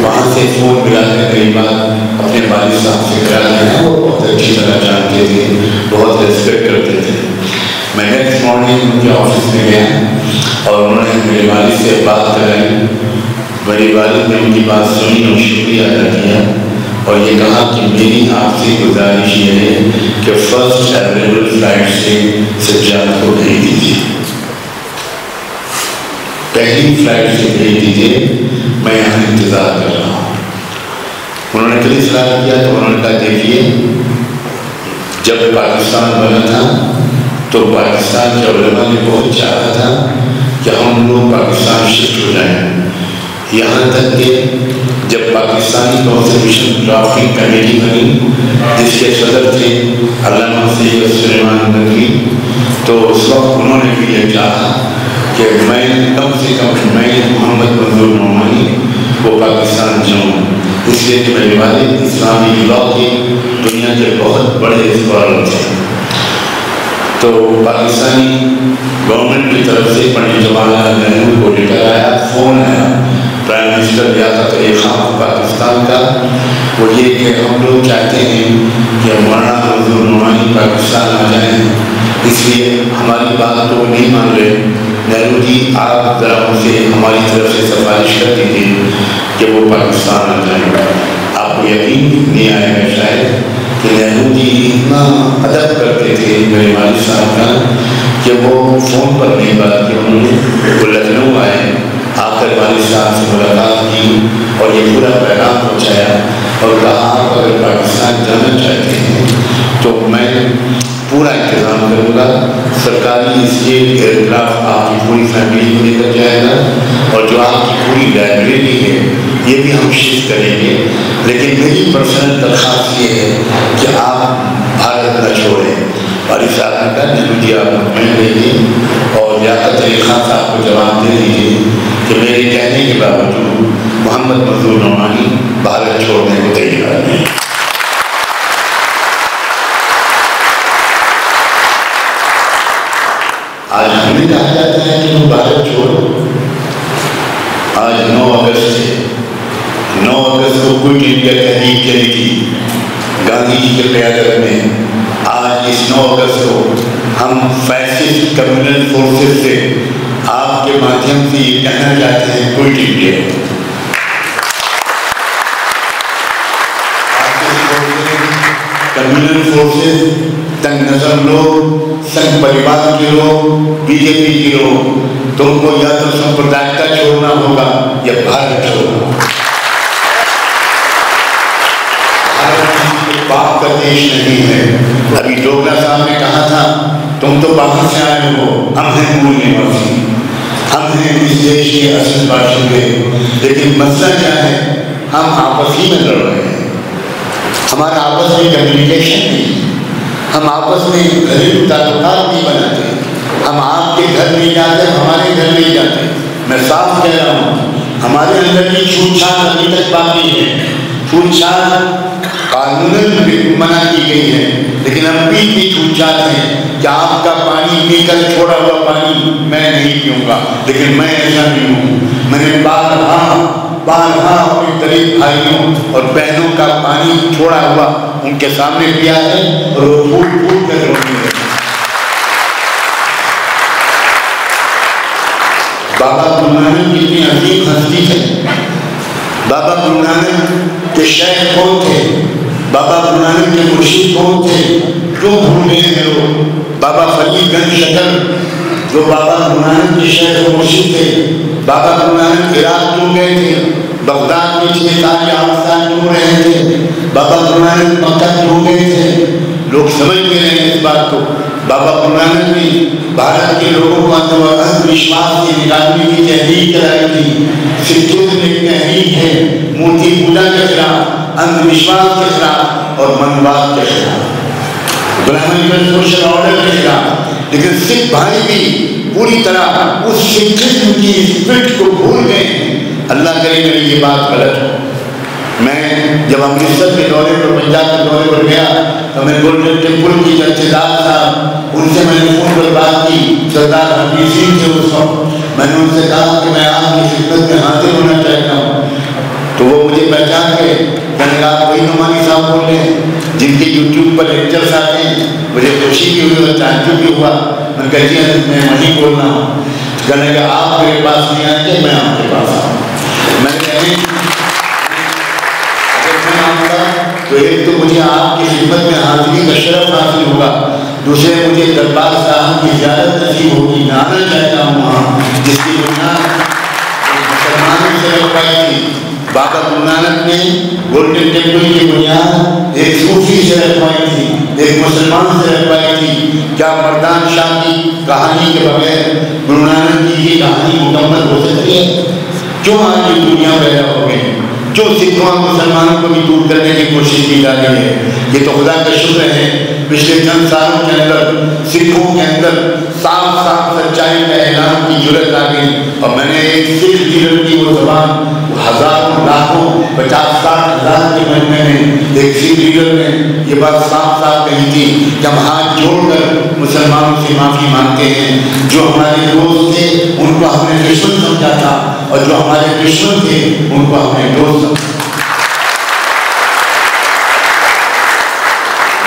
Speaker 1: وہاں سے فون ملا کر میری بات اپنے والد صاحب سے کرا دینا. وہ بہت اچھی طرح جانتے تھے, بہت ریسپیکٹ کرتے تھے. میں نیکسٹ مارننگ ان کے آفس میں گیا اور انہوں نے میرے والد سے بات کرائی. میرے والد نے ان کی بات سنی اور شکریہ ادا کیا اور یہ کہا کہ میری آپ سے گزارش یہ ہے کہ فرسٹ اویلیبل فلائٹ سے سجاد کو بھیج دیجیے, پہلی فلائٹ سے بھیج دیجیے, میں یہاں انتظار کر رہا ہوں. انہوں نے پھر اصرار کیا تو انہوں نے کہا دیکھیے جب پاکستان بنا تھا تو پاکستان کے علماء نے بہت چاہا تھا کہ ہم لوگ پاکستان شفٹ ہو جائیں, یہاں تک کہ جب پاکستانی کانسٹیٹیوشن ڈرافٹنگ کمیٹی بنی جس کے صدر تھے علامہ سید سلیمان ندوی, تو اس وقت انہوں نے بھی یہ چاہا کہ میں کم سے کم میں محمد منظور نعمانی وہ پاکستان جاؤں, اس لیے کہ میرے والد اسلامی لاء کی دنیا کے بہت بڑے اسکالر تھے. تو پاکستانی گورنمنٹ کی طرف سے پنڈت جواہر لال نہرو کو لیٹر آیا, فون آیا, پرائم منسٹر ریاست خان پاکستان کا، وہ یہ کہ ہم لوگ چاہتے ہیں کہ مولانا منظور نعمانی پاکستان آ جائیں، اس لیے ہماری بات تو وہ نہیں مان رہے۔ نہرو جی آپ ذرا ان سے ہماری طرف سے سفارش کر دیجیے کہ وہ پاکستان آ جائیں۔ آپ کو یقین نہیں آئے گا شاید کہ نہرو جی اتنا ادب کرتے تھے میرے والد صاحب کا کہ وہ فون پر نہیں بات کی، انہوں نے وہ لکھنؤ آئے، آ کر والد صاحب سے ملاقات کی اور یہ پورا پیغام پہنچایا اور کہا آپ اگر پاکستان جانا چاہتے ہیں تو میں پورا انتظام کروں گا، سرکاری اسٹیٹ ایئرکرافٹ آپ کی پوری فیملی کو لے کر جائے گا اور جو آپ کی پوری لائبریری ہے یہ بھی ہم شفٹ کریں گے، لیکن میری پرسنل درخواست یہ ہے کہ آپ بھارت نہ چھوڑیں۔ والد صاحب نے کہا نہرو جی آپ مطمئن رہیے اور لیاقت علی خان صاحب کو جواب دے دیجیے کہ میرے کہنے کے باوجود محمد منظور نعمانی بھارت چھوڑنے کو تیار نہیں۔ آج ہمیں کہا جاتا ہے کہ وہ بھارت چھوڑو، آج 9 اگست ہے، 9 اگست کو کوئٹ انڈیا تحریک چلی تھی گاندھی جی کے قیادت میں۔ آج اس 9 اگست کو ہم فیسسٹ کمیونل فورسز سے آپ کے مادھیم سے یہ کہنا چاہتے ہیں کوئٹ انڈیا۔ کمیونل فورسز، تنگ نظر لوگ، سنگ پریوار کے لوگ، بی جے پی کے لوگ، تم کو یا تو سمپردائیکتا چھوڑنا ہوگا یا بھارت چھوڑنا ہوگا۔ باپ کا دیش نہیں ہے۔ ابھی ڈوگرا صاحب نے کہا تھا تم تو باہر سے آئے ہو، ہم ہیں مول نواسی، ہم ہیں اس دیش کے اصل باشندے، لیکن مسئلہ کیا ہے، ہم آپس ہی میں لڑ رہے ہیں، ہمارا آپس میں کمیونیکیشن نہیں، ہم آپس میں گھریلو تعلقات نہیں بناتے، ہم آپ کے گھر نہیں جاتے، ہمارے گھر نہیں جاتے۔ میں صاف کہہ رہا ہوں ہمارے اندر کی چھوٹ چھاٹ ابھی تک باقی ہے، چھوٹ چھاٹ قانوناً منع کی گئی ہے، لیکن ہم بھی چھوٹ چھاٹ ہیں کہ آپ کا پانی پی کر چھوڑا ہوا پانی میں نہیں پیوں گا، لیکن میں ایسا نہیں ہوں۔ میں نے بارہا اپنے غریب بھائیوں اور بہنوں کا پانی چھوڑا ہوا ان کے سامنے پیا ہے اور وہ پھوٹ پھوٹ کر روتے ہیں۔ بابا گرو نانک کتنی عظیم ہستی ہے۔ بابا گرو نانک کے شیخ کون تھے؟ بابا گرو نانک کے مرشد کون تھے؟ کیوں بھول گئے ہیں لوگ؟ بابا فرید گنج شکر جو بابا گرو نانک کے شیخ و مرشد تھے، بابا گرو نانک عراق کیوں گئے تھے؟ بغداد میں 6 سال یا 8 سال کیوں رہے تھے؟ بابا گرو نانک مکہ کیوں گئے تھے؟ لوگ سمجھ گئے ہیں اس بات کو۔ بابا گرو نانک نے بھارت کے لوگوں کو اندھ وشواس سے نکالنے کی تحریک کرائی تھی۔ سکھزم ایک تحریک ہے مورتی پوجا کے خلاف، اندھ وشواس کے خلاف اور منواد کے خلاف، برہمنیکل سوشل آرڈر کے خلاف، لیکن سکھ بھائی بھی پوری طرح اس سکھزم کی اسپرٹ کو بھول گئے ہیں۔ اللہ کرے میری یہ بات غلط ہو۔ میں جب امرتسر کے دورے پر، پنجاب کے دورے پر گیا تو میں گولڈن ٹیمپل کی جتھیدار صاحب ان سے میں نے فون پر بات کی، سردار حبیب سنگھ تھے اس وقت، میں نے ان سے کہا کہ میں آپ کی خدمت میں حاضر ہونا چاہتا ہوں، تو وہ مجھے پہچان کے کہنے لگا آپ وہی نعمانی صاحب بول رہے ہیں جن کے یوٹیوب پر لیکچرز آتے ہیں۔ مجھے خوشی بھی ہوئی اور تعجب بھی ہوا۔ میں کہا جی میں وہیں بول رہا ہوں۔ کہنے لگا آپ میرے پاس نہیں آئیں گے، میں آپ کے پاس آؤں۔ میں نے کہا تو ایک تو مجھے آپ کی خدمت میں حاضری کا شرف حاصل ہوگا، دوسرے مجھے دربار صاحب کی زیارت نصیب ہوگی۔ میں آنا چاہتا ہوں وہاں جس کی بنیاد مسلمانوں سے رکھوائی تھی۔ بابا گرو نانک نے گولڈن ٹیمپل کی بنیاد ایک صوفی سے رکھوائی تھی، ایک مسلمان سے رکھوائی تھی۔ کیا مردان شاہ کی کہانی کے بغیر گرو نانک جی کی کہانی مکمل ہو سکتی ہے؟ کیوں آج یہ دنیا پیدا ہو گئی؟ جو سکھوں اور مسلمانوں کو بھی دور کرنے کی کوشش کی جا رہی ہے؟ یہ تو خدا کا شکر ہے پچھلے چند سالوں کے اندر سکھوں کے اندر صاف صاف سچائی کا اعلان کی جرت آ گئی، اور میں نے ایک سکھ لیڈر کی وہ زبان ہزاروں لاکھوں 50-60 ہزار کے مجمع میں ایک سکھ لیڈر نے یہ بات صاف صاف کہی تھی کہ ہم ہاتھ جوڑ کر مسلمانوں سے معافی مانگتے ہیں. جو ہمارے دوست تھے ان کو ہم نے دشمن سمجھا تھا اور جو ہمارے دشمن تھے ان کو ہم نے دوست سمجھا.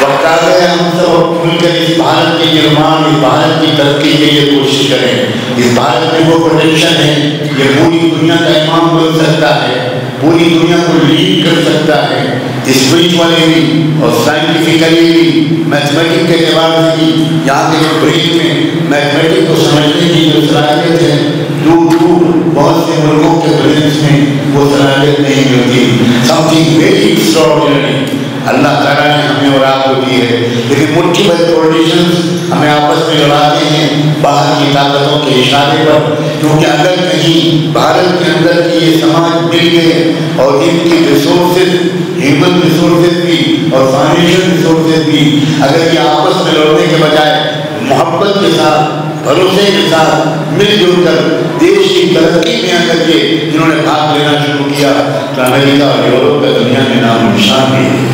Speaker 1: وقت آ گیا ہم سب مل کر اس بھارت کے نرمان، اس بھارت کی ترقی کے لیے کوشش کریں. اس بھارت میں وہ پوٹینشل ہے، یہ پوری دنیا کا امام بن سکتا ہے، پوری دنیا کو لیڈ کر سکتا ہے، اسپرچولی بھی اور سائنٹیفکلی بھی، میتھمیٹک کے اعتبار سے بھی. یہاں کے برین میں میتھمیٹک کو سمجھنے کی جو صلاحیت ہے، دور دور بہت سے ملکوں کے برینس میں وہ صلاحیت نہیں ملتی. سم تھنگ ویری ایکسٹراڈنری اللہ تعالیٰ نے ہمیں اور آپ کو دی ہے. لیکن مٹھی بھر پولیٹیشنز ہمیں آپس میں لڑاتے ہیں باہر کی طاقتوں کے اشارے پر. کیونکہ اگر کہیں بھارت کے اندر کی یہ سماج مل گئے اور ان کی ریسورسز، ہیومن ریسورسز بھی اور فائنینشیل ریسورسز بھی، اگر یہ آپس میں لڑنے کے بجائے محبت کے ساتھ، بھروسے کے ساتھ مل جل کر دیش کی ترقی میں اگر یہ انہوں نے بھاگ لینا شروع کیا تو امریکہ اور یورپ کا دنیا میں نام و نشان بھی ہے.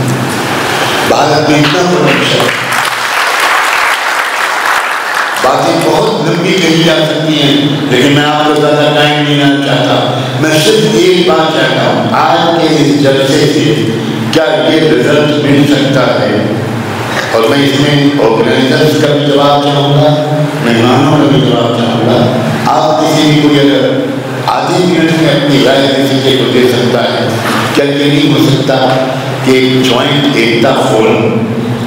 Speaker 1: بھارت میں اتنا پوٹینشل، باتیں بہت لمبی کہی جا سکتی ہیں لیکن میں آپ کو زیادہ ٹائم دینا چاہتا. میں صرف ایک بات چاہتا ہوں، آج کے اس جلسے سے کیا یہ رزلٹ مل سکتا ہے؟ اور میں اس میں آرگنائزرز کا بھی جواب چاہوں گا، مہمانوں کا بھی جواب چاہوں گا. آپ کسی بھی کوئی اگر آدھی منٹ میں اپنی رائے کسی کو دے سکتا ہے، کیا یہ نہیں ہو سکتا کہ جوائنٹ ایکتا فورم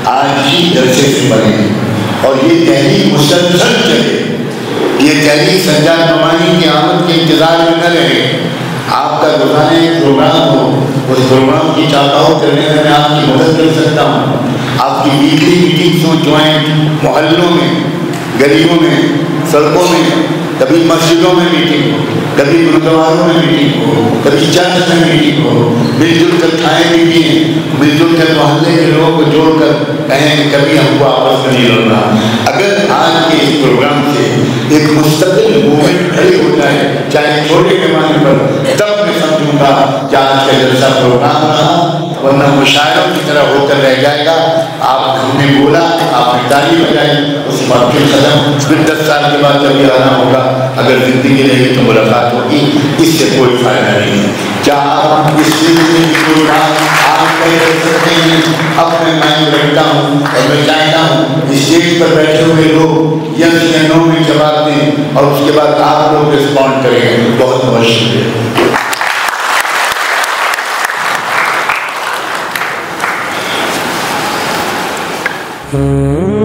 Speaker 1: آج ہی جلسے سے بنے اور یہ تحریک مسلسل چلے، یہ تحریک سجاد نعمانی کی آمد کے انتظار میں نہ رہے. آپ کا روزانہ ایک پروگرام ہو، اس پروگرام کی چاہتاؤ کرنے میں آپ کی مدد کر سکتا ہوں. آپ کی ویکلی میٹنگس ہوں جوائنٹ، محلوں میں، گلیوں میں، سڑکوں میں، کبھی مسجدوں میں میٹنگ ہو، کبھی گرودواروں میں میٹنگ ہو، کبھی چرچ میں میٹنگ ہو. مل جل کر کھائیں بھی پئیں، مل جل کر محلے کے لوگوں کو جوڑ کر کہیں کہ کبھی ہم کو آپس میں نہیں لڑنا. اگر آج کے اس پروگرام سے ایک مستقل موومنٹ کھڑی ہو جائے چاہے چھوٹے پیمانے پر، تب میں سمجھوں گا کہ آج کا جلسہ پروگرام رہا، ورنہ مشاعروں کی طرح ہو کر رہ جائے گا. آپ ہم نے بولا، آپ نے تالی بجائی، اس بات کے ختم. پھر 10 سال کے بعد جب یہ آنا ہوگا، اگر زندگی رہی تو ملاقات ہوگی، اس سے کوئی فائدہ نہیں ہے. کیا آپ اس سلسلے کی کوئی بات آپ کر سکتے ہیں؟ اب میں مائنڈ رکھتا ہوں اور میں چاہتا ہوں اسٹیج پر بیٹھے ہوئے لوگ یس یا نو میں جواب دیں اور اس کے بعد آپ لوگ رسپونڈ کریں. بہت بہت شکریہ.
Speaker 2: Mm-hmm.